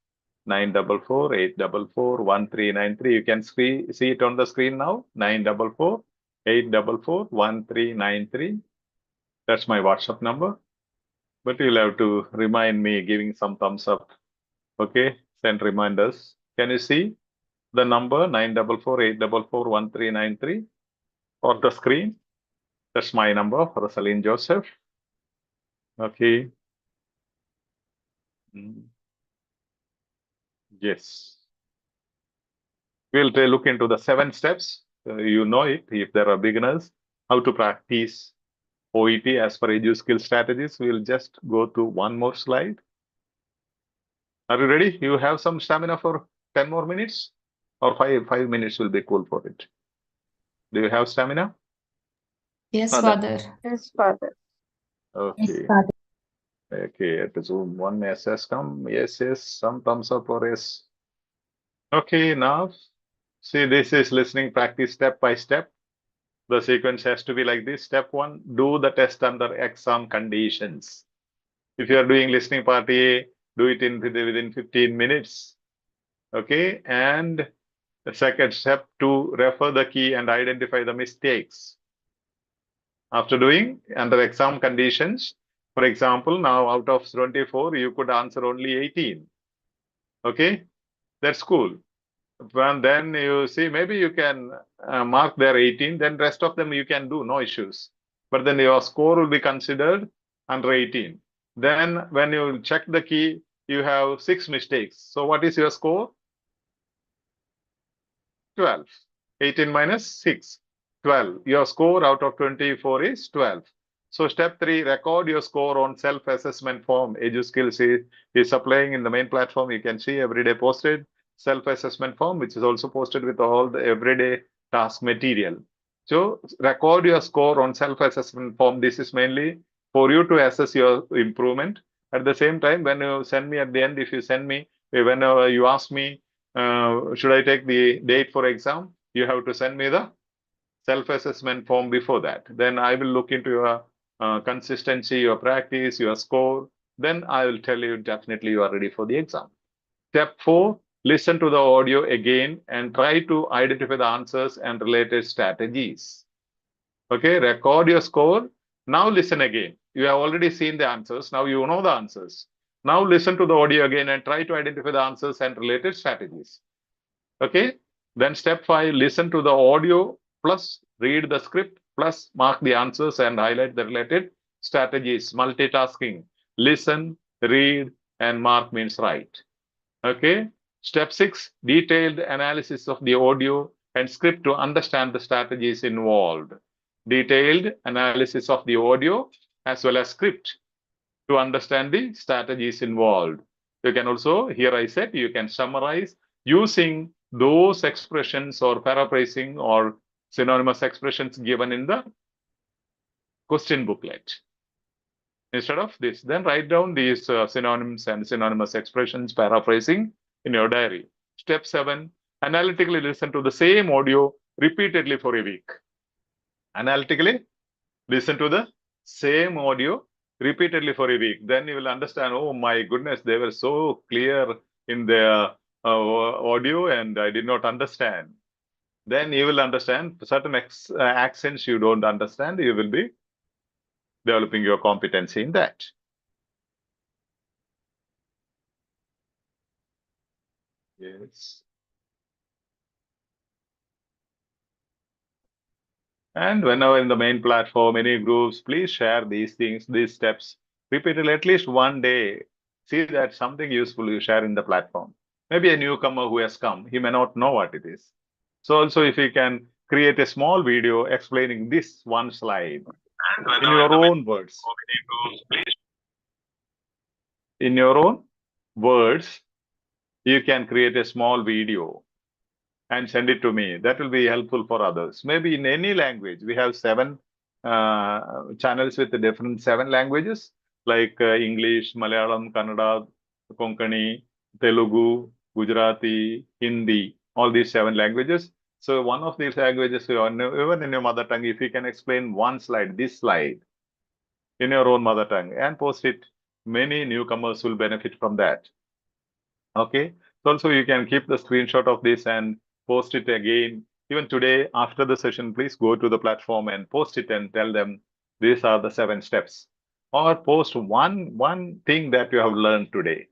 944-844-1393. You can see it on the screen now. 944-844-1393. That's my WhatsApp number. But you'll have to remind me, giving some thumbs up. Okay, send reminders. Can you see the number 944-844-1393 on the screen? That's my number for Saleen Joseph. Okay. Yes. We'll look into the 7 steps. You know it if there are beginners. How to practice OET as per EduSkills strategies. We'll just go to one more slide. Are you ready? You have some stamina for 10 more minutes? Or 5 minutes will be cool for it. Do you have stamina? Yes, Father. Father. Yes, Father. Okay. Okay, at Zoom, one SS come. Yes, some thumbs up or yes. Okay, now, see, this is listening practice step by step. The sequence has to be like this. Step 1, do the test under exam conditions. If you are doing listening part A, do it within 15 minutes. Okay, and the second step 2, refer the key and identify the mistakes. After doing under exam conditions, for example, now out of 24, you could answer only 18. Okay, that's cool. And then you see, maybe you can mark there 18, then rest of them you can do, no issues. But then your score will be considered under 18. Then when you check the key, you have 6 mistakes. So what is your score? 12. 18 minus 6, 12. Your score out of 24 is 12. So step 3, record your score on self-assessment form. EduSkills is supplying in the main platform. You can see every day posted self-assessment form, which is also posted with all the everyday task material. So record your score on self-assessment form. This is mainly for you to assess your improvement. At the same time, when you send me at the end, if you send me, whenever you ask me, should I take the date for exam, you have to send me the self-assessment form before that. Then I will look into your consistency, your practice, your score. Then I will tell you definitely you are ready for the exam. Step 4, listen to the audio again and try to identify the answers and related strategies. Okay, record your score. Now listen again. You have already seen the answers. Now you know the answers. Now listen to the audio again and try to identify the answers and related strategies. Okay, then step 5, listen to the audio plus read the script plus mark the answers and highlight the related strategies. Multitasking. Listen, read, and mark means write. Okay. Step 6, detailed analysis of the audio and script to understand the strategies involved. Detailed analysis of the audio as well as script to understand the strategies involved. You can also, here I said, you can summarize using those expressions or paraphrasing or synonymous expressions given in the question booklet. Instead of this, then write down these synonyms and synonymous expressions, paraphrasing in your diary. Step 7, analytically listen to the same audio repeatedly for a week. Analytically listen to the same audio repeatedly for a week. Then you will understand, oh my goodness, they were so clear in their audio and I did not understand. Then you will understand certain accents you don't understand. You will be developing your competency in that. Yes. And whenever in the main platform, any groups, please share these things, these steps repeatedly, at least one day. See that something useful you share in the platform. Maybe a newcomer who has come, he may not know what it is. So also if you can create a small video explaining this one slide in your own words. In your own words, you can create a small video and send it to me. That will be helpful for others. Maybe in any language. We have 7 channels with the different 7 languages like English, Malayalam, Kannada, Konkani, Telugu, Gujarati, Hindi, all these 7 languages. So one of these languages, even in your mother tongue, if you can explain one slide, this slide, in your own mother tongue and post it. Many newcomers will benefit from that. Okay. So also you can keep the screenshot of this and post it again. Even today, after the session, please go to the platform and post it and tell them these are the 7 steps. Or post one thing that you have learned today.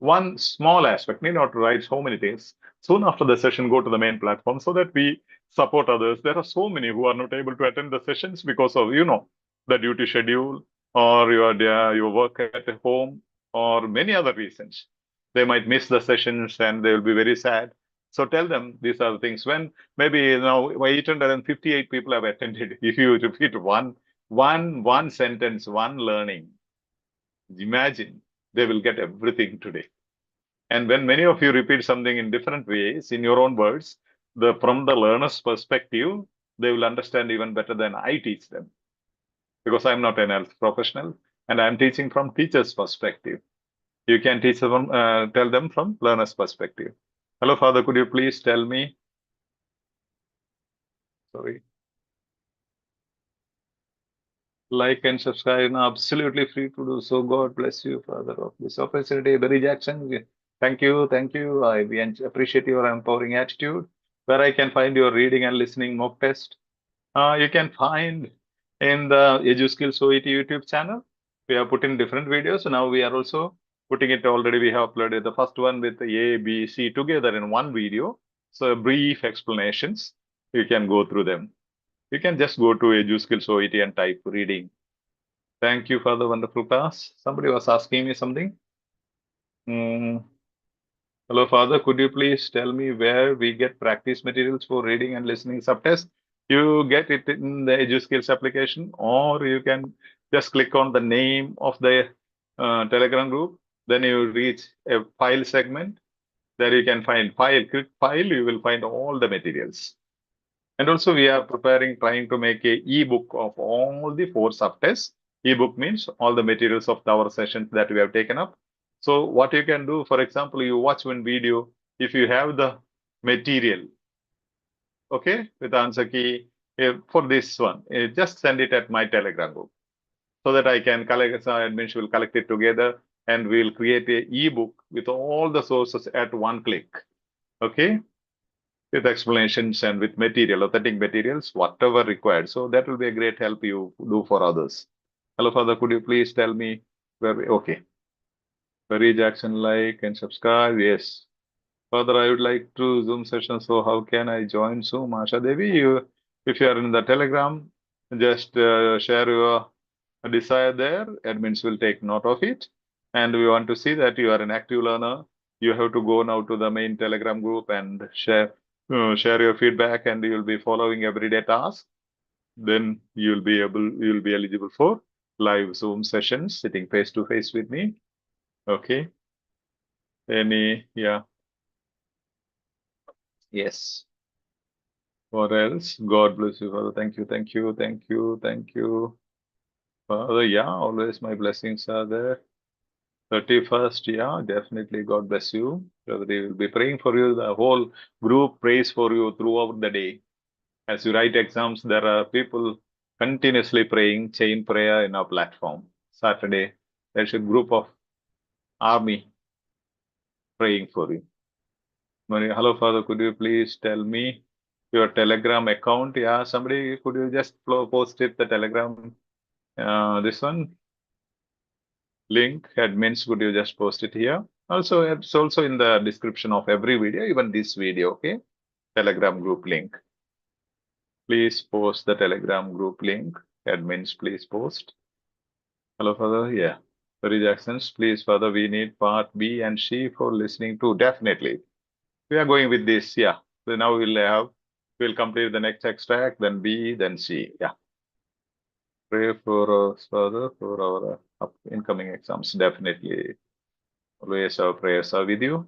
One small aspect, need not write so many things. Soon after the session, go to the main platform so that we support others. There are so many who are not able to attend the sessions because of, the duty schedule or your work at home or many other reasons. They might miss the sessions and they will be very sad. So tell them these are the things. When maybe now 858 people have attended, if you repeat one sentence, one learning, imagine they will get everything today. And when many of you repeat something in different ways, in your own words, from the learner's perspective, they will understand even better than I teach them. Because I'm not an health professional and I'm teaching from teacher's perspective. You can teach them, tell them from learner's perspective. Hello, Father, could you please tell me? Sorry. Like and subscribe. Absolutely free to do so. God bless you, Father, of this opportunity. Barry Jackson, thank you. I appreciate your empowering attitude. Where I can find your reading and listening mock test. You can find in the EduSkills OET YouTube channel. We have put in different videos. So now we are also putting it already. We have uploaded the first one with the A, B, C together in one video. So brief explanations. You can go through them. You can just go to EduSkills OET and type reading. Thank you for the wonderful class. Somebody was asking me something. Hello, Father. Could you please tell me where we get practice materials for reading and listening subtest? You get it in the EduSkills application, or you can just click on the name of the Telegram group. Then you reach a file segment. There you can find file. Click file. You will find all the materials. And also we are trying to make a ebook of all the 4 subtests. Ebook means all the materials of our sessions that we have taken up. So what you can do, for example, you watch one video, if you have the material, okay, with answer key for this one, just send it at my Telegram group so that I can collect, admin will collect it together and we'll create a ebook with all the sources at one click. Okay. With explanations and with material, authentic materials, whatever required. So that will be a great help you do for others. Hello, Father, could you please tell me where okay. Barry Jackson, like and subscribe. Yes. Father, I would like to Zoom session. So how can I join Zoom? Asha Devi, if you are in the Telegram, just share your desire there. Admins will take note of it. And we want to see that you are an active learner. You have to go now to the main Telegram group and share your feedback, and you'll be following everyday tasks. Then you'll be eligible for live Zoom sessions, sitting face to face with me. Okay. Yes. What else? God bless you, Father. Thank you. Father, always my blessings are there. 31st, definitely. God bless you. We will be praying for you. The whole group prays for you throughout the day. As you write exams, there are people continuously praying, chain prayer in our platform. Saturday, there's a group of army praying for you. Hello, Father, could you please tell me your Telegram account? Yeah, somebody, could you just post it, the Telegram, this one? Link, admins, could you just post it here? Also, it's also in the description of every video, even this video, okay? Telegram group link. Please post the Telegram group link. Admins, please post. Hello, Father. Yeah. Barry Jacksons, please, Father, we need part B and C for listening to. Definitely. We are going with this, yeah. So now we'll complete the next extract, then B, then C. Yeah. Pray for us, Father, for our incoming exams. Definitely. Always our prayers are with you.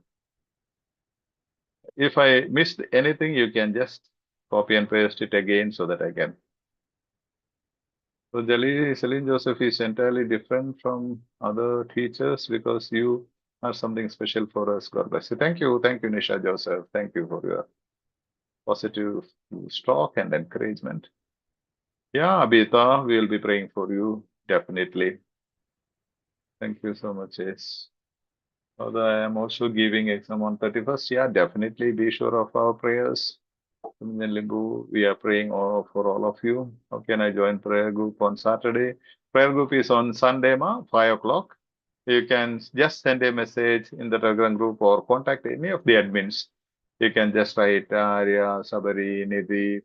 If I missed anything, you can just copy and paste it again so that I can. So Saleen Joseph is entirely different from other teachers because you are something special for us. God bless you. Thank you, Nisha Joseph. Thank you for your positive talk and encouragement. Yeah, Abhita, we will be praying for you definitely. Thank you so much, yes. Although I am also giving exam on 31st, yeah, definitely be sure of our prayers. In Limbu, we are praying for all of you. How can I join prayer group on Saturday? Prayer group is on Sunday, 5 o'clock. You can just send a message in the Telegram group or contact any of the admins. You can just write Arya, Sabari, Nidhi,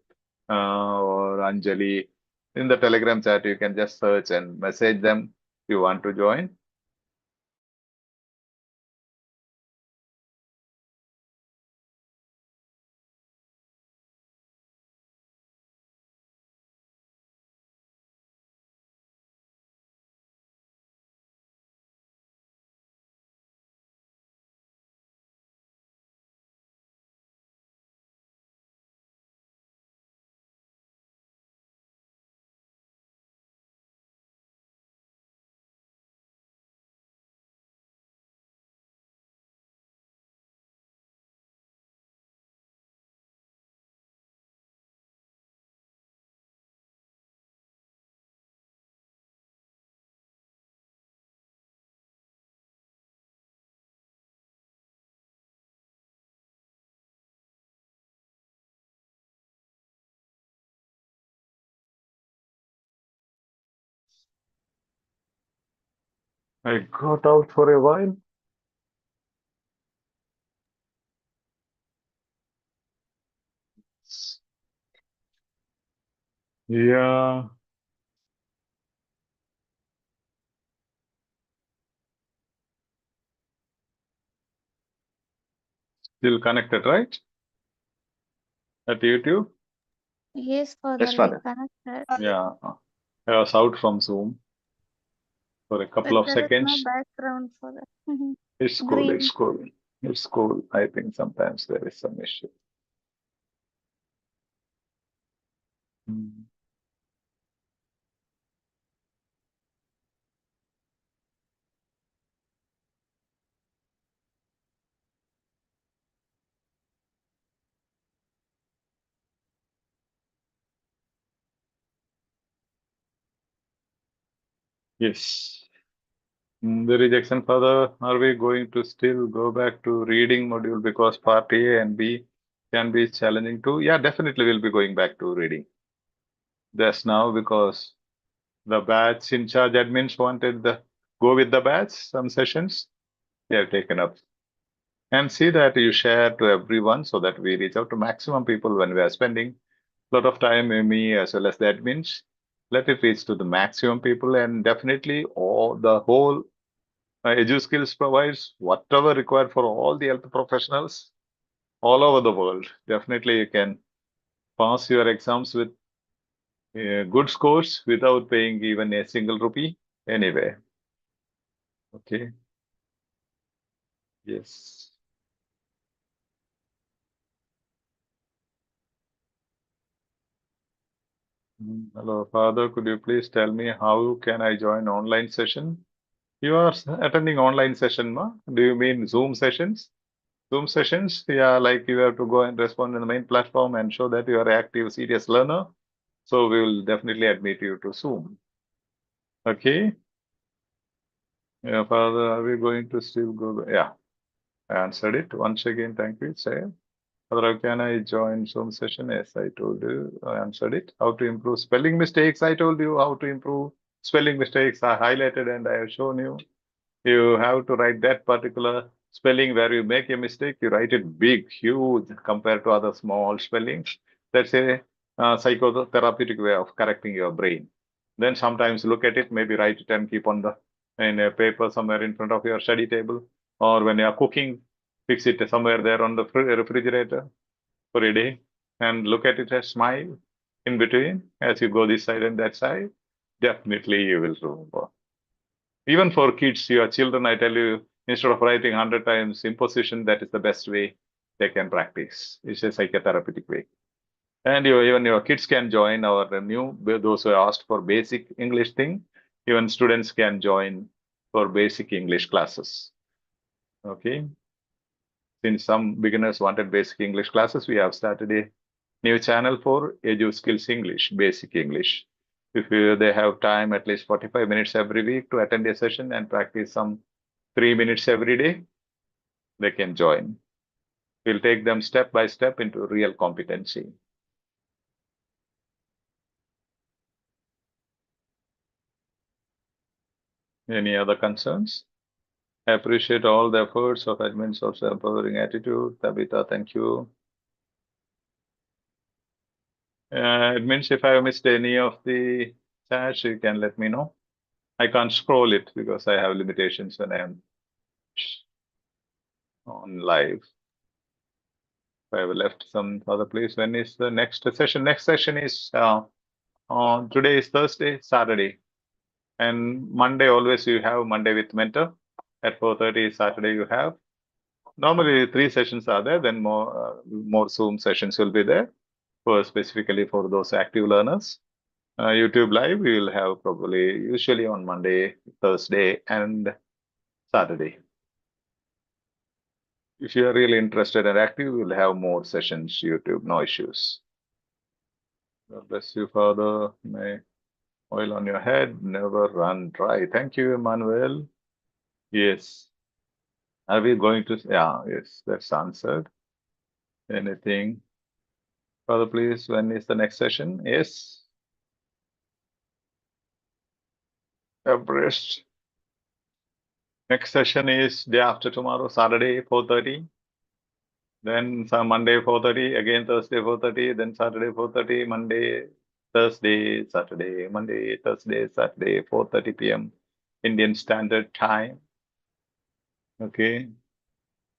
or Anjali. In the Telegram chat, you can just search and message them if you want to join. I got out for a while. Yeah. Still connected, right? At YouTube? Yes, Father, Yes, Father. connected. Yeah. I was out from Zoom for a couple But of there is no seconds. background for that. It's cool, Green. it's cool. It's cool. I think sometimes there is some issue. Yes. The rejection further, are we going to still go back to reading module because part A and B can be challenging too? Yeah, definitely we'll be going back to reading. Just now because the batch in charge admins wanted the go with the batch, some sessions they have taken up. And see that you share to everyone so that we reach out to maximum people when we are spending a lot of time, me as well as the admins. Let it reach to the maximum people, and definitely all the whole EduSkills provides whatever required for all the health professionals all over the world. Definitely you can pass your exams with good scores without paying even a single rupee anyway. Okay. Yes. Hello, Father. Could you please tell me how can I join online session? You are attending online session, ma? Do you mean Zoom sessions? Zoom sessions? Yeah, like you have to go and respond in the main platform and show that you are an active, serious learner. So we will definitely admit you to Zoom. Okay. Yeah, Father, are we going to still go? Yeah, I answered it once again. Thank you. Say, Father, how can I join Zoom session? Yes, I told you. I answered it. How to improve spelling mistakes? I told you how to improve spelling mistakes. I highlighted and I have shown you. You have to write that particular spelling where you make a mistake. You write it big, huge compared to other small spellings. That's a psychotherapeutic way of correcting your brain. Then sometimes look at it, maybe write it and keep on in a paper somewhere in front of your study table, or when you are cooking, fix it somewhere there on the refrigerator for a day, and look at it and smile in between as you go this side and that side. Definitely you will remember. Even for kids, your children, I tell you, instead of writing 100 times imposition, that is the best way they can practice. It's a psychotherapeutic way. And even your kids can join our new, those who asked for basic English thing, even students can join for basic English classes. Okay. Since some beginners wanted basic English classes, we have started a new channel for EduSkills English, basic English. If they have time, at least 45 minutes every week to attend a session and practice some 3 minutes every day, they can join. We'll take them step by step into real competency. Any other concerns? I appreciate all the efforts of admins of empowering attitude. Tabitha, thank you. Admins, if I have missed any of the chats, you can let me know. I can't scroll it because I have limitations when I am on live. If I have left some other place, when is the next session? Next session is today is Thursday, Saturday, and Monday. Always you have Monday with mentor at 4:30. Saturday you have. Normally 3 sessions are there. Then more Zoom sessions will be there for specifically for those active learners. YouTube live we will have probably usually on Monday, Thursday, and Saturday. If you are really interested and active, we'll have more sessions, YouTube, no issues. God bless you, Father. May oil on your head never run dry. Thank you, Emmanuel. Yes. Are we going to? Yeah, yes, that's answered. Anything? Father, please, when is the next session? Yes. Everest. Next session is day after tomorrow, Saturday, 4:30. Then some Monday, 4:30. Again, Thursday, 4:30. Then Saturday, 4:30. Monday, Thursday, Saturday, Monday, Thursday, Saturday, 4:30 p.m. Indian Standard Time. Okay.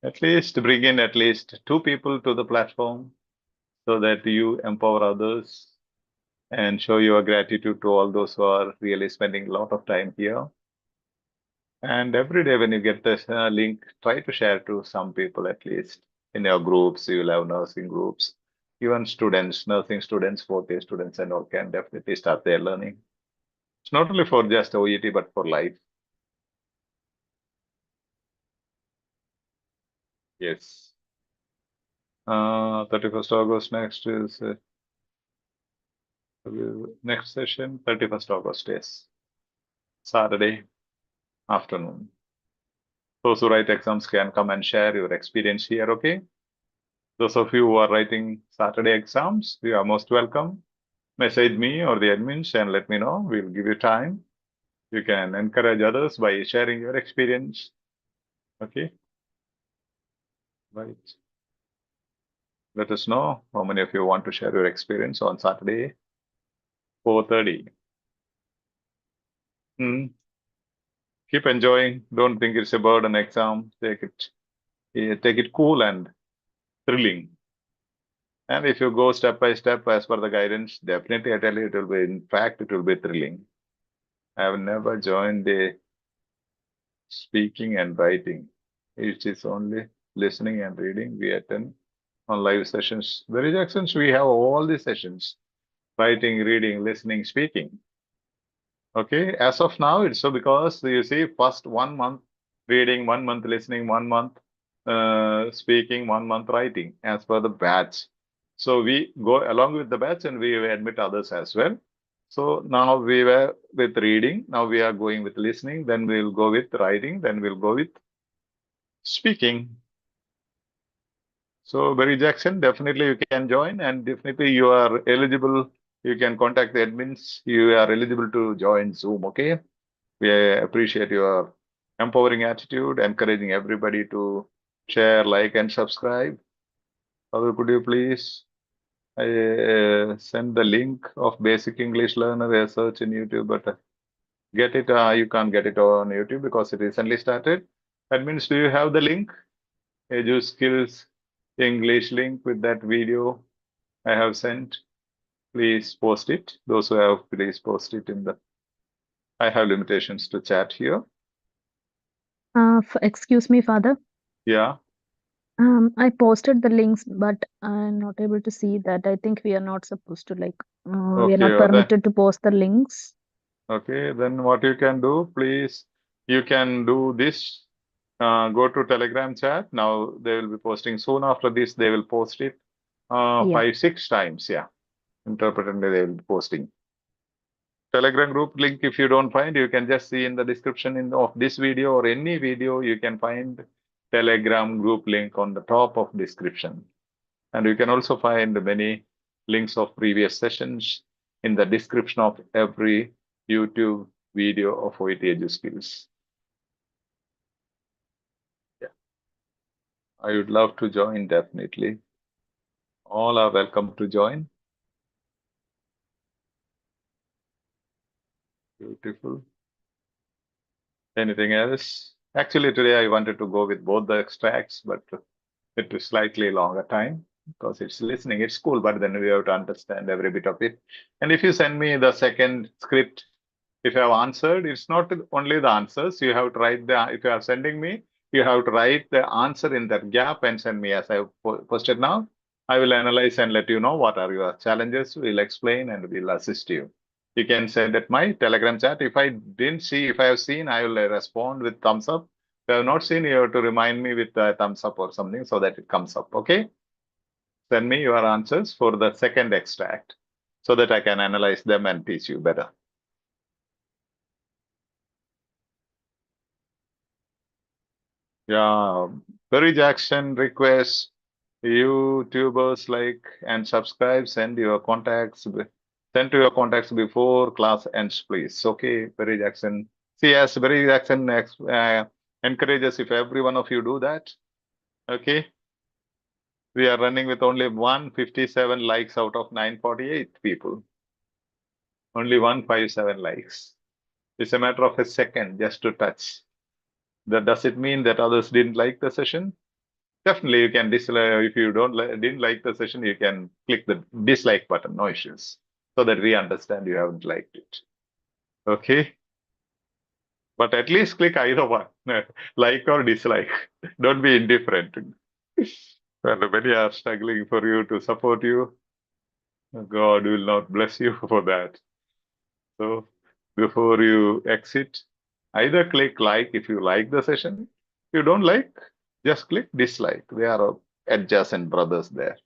At least bring in at least 2 people to the platform so that you empower others and show your gratitude to all those who are really spending a lot of time here. And every day when you get this link, try to share to some people at least. In your groups, you will have nursing groups, even students, nursing students, 4th year students and all can definitely start their learning. It's not only for just OET, but for life. Yes. 31st August next is next session, 31st August, yes. Saturday afternoon. Those who write exams can come and share your experience here, okay? Those of you who are writing Saturday exams, you are most welcome. Message me or the admins and let me know. We'll give you time. You can encourage others by sharing your experience. Okay. Right. Let us know how many of you want to share your experience on Saturday, 4:30. Keep enjoying. Don't think it's a burden exam. Take it cool and thrilling. And if you go step by step as per the guidance, definitely I tell you, it will be, in fact, it will be thrilling. I have never joined the speaking and writing. It is only listening and reading. We attend on live sessions. Very Jacksons, we have all the sessions. Writing, reading, listening, speaking. Okay, as of now, it's so because you see, first 1 month reading, 1 month listening, 1 month speaking, 1 month writing, as per the batch. So we go along with the batch and we admit others as well. So now we were with reading, now we are going with listening, then we'll go with writing, then we'll go with speaking. So Barry Jackson, definitely you can join and definitely you are eligible. You can contact the admins. You are eligible to join Zoom, okay? We appreciate your empowering attitude, encouraging everybody to share, like, and subscribe. Father, could you please send the link of Basic English Learner a search in YouTube, but get it, you can't get it on YouTube because it recently started. Admins, do you have the link? EduSkills English link with that video I have sent. Please post it. Those who have, please post it in the. I have limitations to chat here. Excuse me, Father. Yeah. I posted the links, but I'm not able to see that. I think we are not supposed to we are not permitted to post the links. Okay, then what you can do, please, you can do this. Go to Telegram chat. Now they will be posting soon after this. They will post it 5-6 times. Yeah, interpreted they will be posting. Telegram group link, if you don't find, you can just see in the description of this video or any video, you can find Telegram group link on the top of description. And you can also find many links of previous sessions in the description of every YouTube video of OET EduSkills. Yeah. I would love to join, definitely. All are welcome to join. Beautiful. Anything else? Actually, today I wanted to go with both the extracts, but it was slightly longer time because it's listening. It's cool, but then we have to understand every bit of it. And if you send me the second script, if you have answered, it's not only the answers. You have to write the, if you are sending me, you have to write the answer in that gap and send me as I have posted now. I will analyze and let you know what are your challenges. We'll explain and we'll assist you. You can send at my Telegram chat. If I didn't see, if I have seen, I will respond with thumbs up. If you have not seen, you have to remind me with a thumbs up or something so that it comes up. Okay. Send me your answers for the second extract so that I can analyze them and teach you better. Yeah, Barry Jackson requests YouTubers like and subscribe, send to your contacts before class ends, please. Okay, Barry Jackson. See, as Barry Jackson encourages, if every one of you do that, okay. We are running with only 157 likes out of 948 people. Only 157 likes. It's a matter of a second just to touch. Does it mean that others didn't like the session? Definitely, you can dislike. If you didn't like the session, you can click the dislike button. No issues, so that we understand you haven't liked it. Okay, but at least click either one, like or dislike. Don't be indifferent. Well, many are struggling for you to support you. God will not bless you for that. So before you exit, either click like if you like the session. If you don't like, just click dislike. We are adjacent brothers there.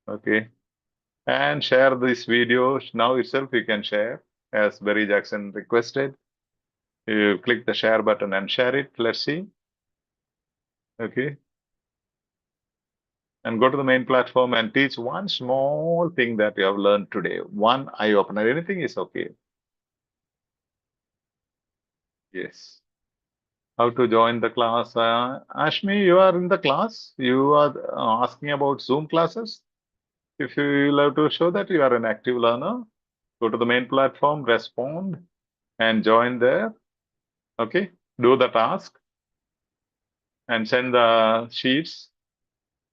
Okay. And share this video. Now itself you can share as Barry Jackson requested. You click the share button and share it. Let's see. Okay. And go to the main platform and teach one small thing that you have learned today. One eye opener. Anything is okay. Yes. How to join the class? Ashmi, you are in the class. You are asking about Zoom classes. If you love to show that you are an active learner, go to the main platform, respond, and join there. Okay, do the task and send the sheets,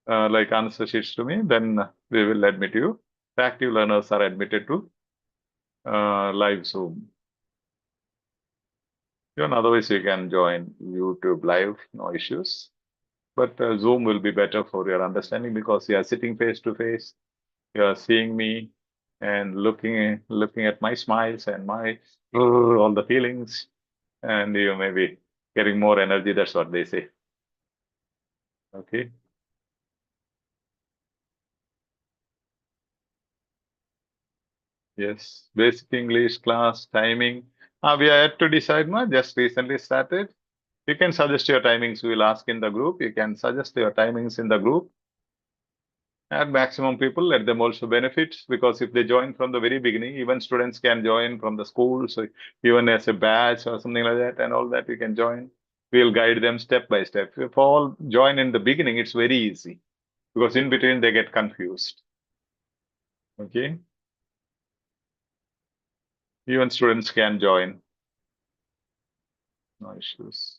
like answer sheets to me. Then we will admit you. The active learners are admitted to live Zoom. Even otherwise, you can join YouTube live, no issues. But Zoom will be better for your understanding because you are sitting face to face. You are seeing me and looking at my smiles and my all the feelings, and you may be getting more energy. That's what they say. Okay. Yes. Basic English class timing. We are yet to decide much. Just recently started. You can suggest your timings. We will ask in the group. You can suggest your timings in the group. Add maximum people, let them also benefit, because if they join from the very beginning, even students can join from the school. So even as a batch or something like that and all that, you can join. We'll guide them step by step. If all join in the beginning, it's very easy because in between they get confused. Okay. Even students can join. No issues.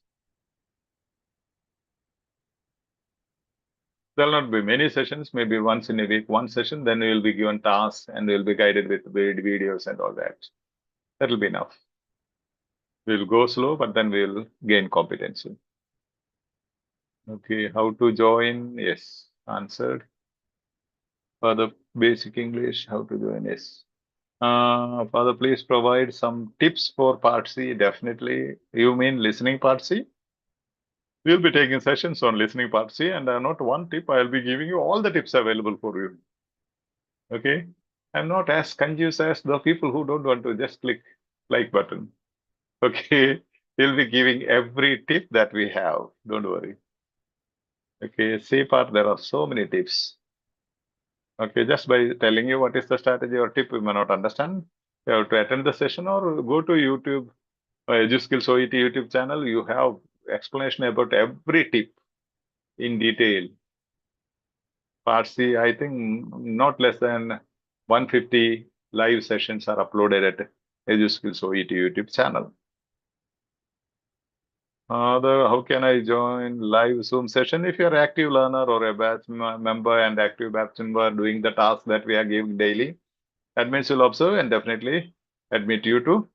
There'll not be many sessions, maybe once in a week, one session, then we will be given tasks and we'll be guided with videos and all that. That'll be enough. We'll go slow, but then we'll gain competency. Okay, how to join? Yes, answered. Father, basic English, how to join? Yes. Father, please provide some tips for part C. Definitely. You mean listening part C? We'll be taking sessions on listening part C, and not one tip. I'll be giving you all the tips available for you. Okay. I'm not as confused as the people who don't want to just click like button. Okay, we'll be giving every tip that we have. Don't worry. Okay, C part, there are so many tips. Okay, just by telling you what is the strategy or tip, you may not understand. You have to attend the session or go to YouTube, EduSkills OET YouTube channel. You have explanation about every tip in detail. Part C, I think not less than 150 live sessions are uploaded at EduSkills OET YouTube channel. How can I join live Zoom session? If you're an active learner or a batch member and active batch member doing the task that we are giving daily, admins will observe and definitely admit you to.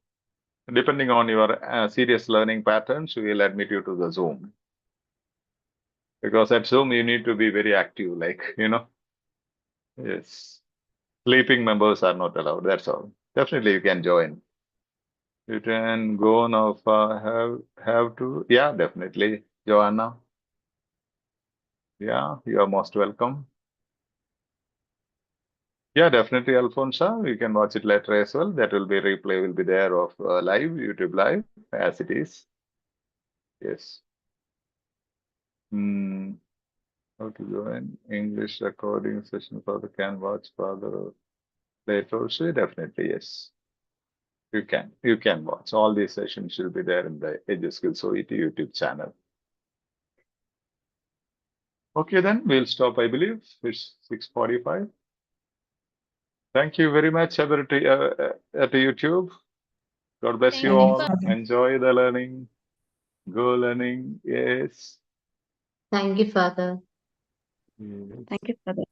Depending on your serious learning patterns, we will admit you to the Zoom. Because at Zoom, you need to be very active, like, Yes. Sleeping members are not allowed, that's all. Definitely you can join. You can go now. Have to. Yeah, definitely. Joanna. Yeah, you are most welcome. Yeah, definitely, Alfonso. You can watch it later as well. That will be replay will be there of live, YouTube live as it is. Yes. How to join English recording session for the can watch further later. So definitely, yes. You can watch. All these sessions will be there in the EduSkills OET YouTube channel. Okay, then we'll stop, I believe. It's 6:45. Thank you very much, everybody at YouTube. God bless Thank you you, all. Father. Enjoy the learning. Go learning. Yes. Thank you, Father. Yes. Thank you for that.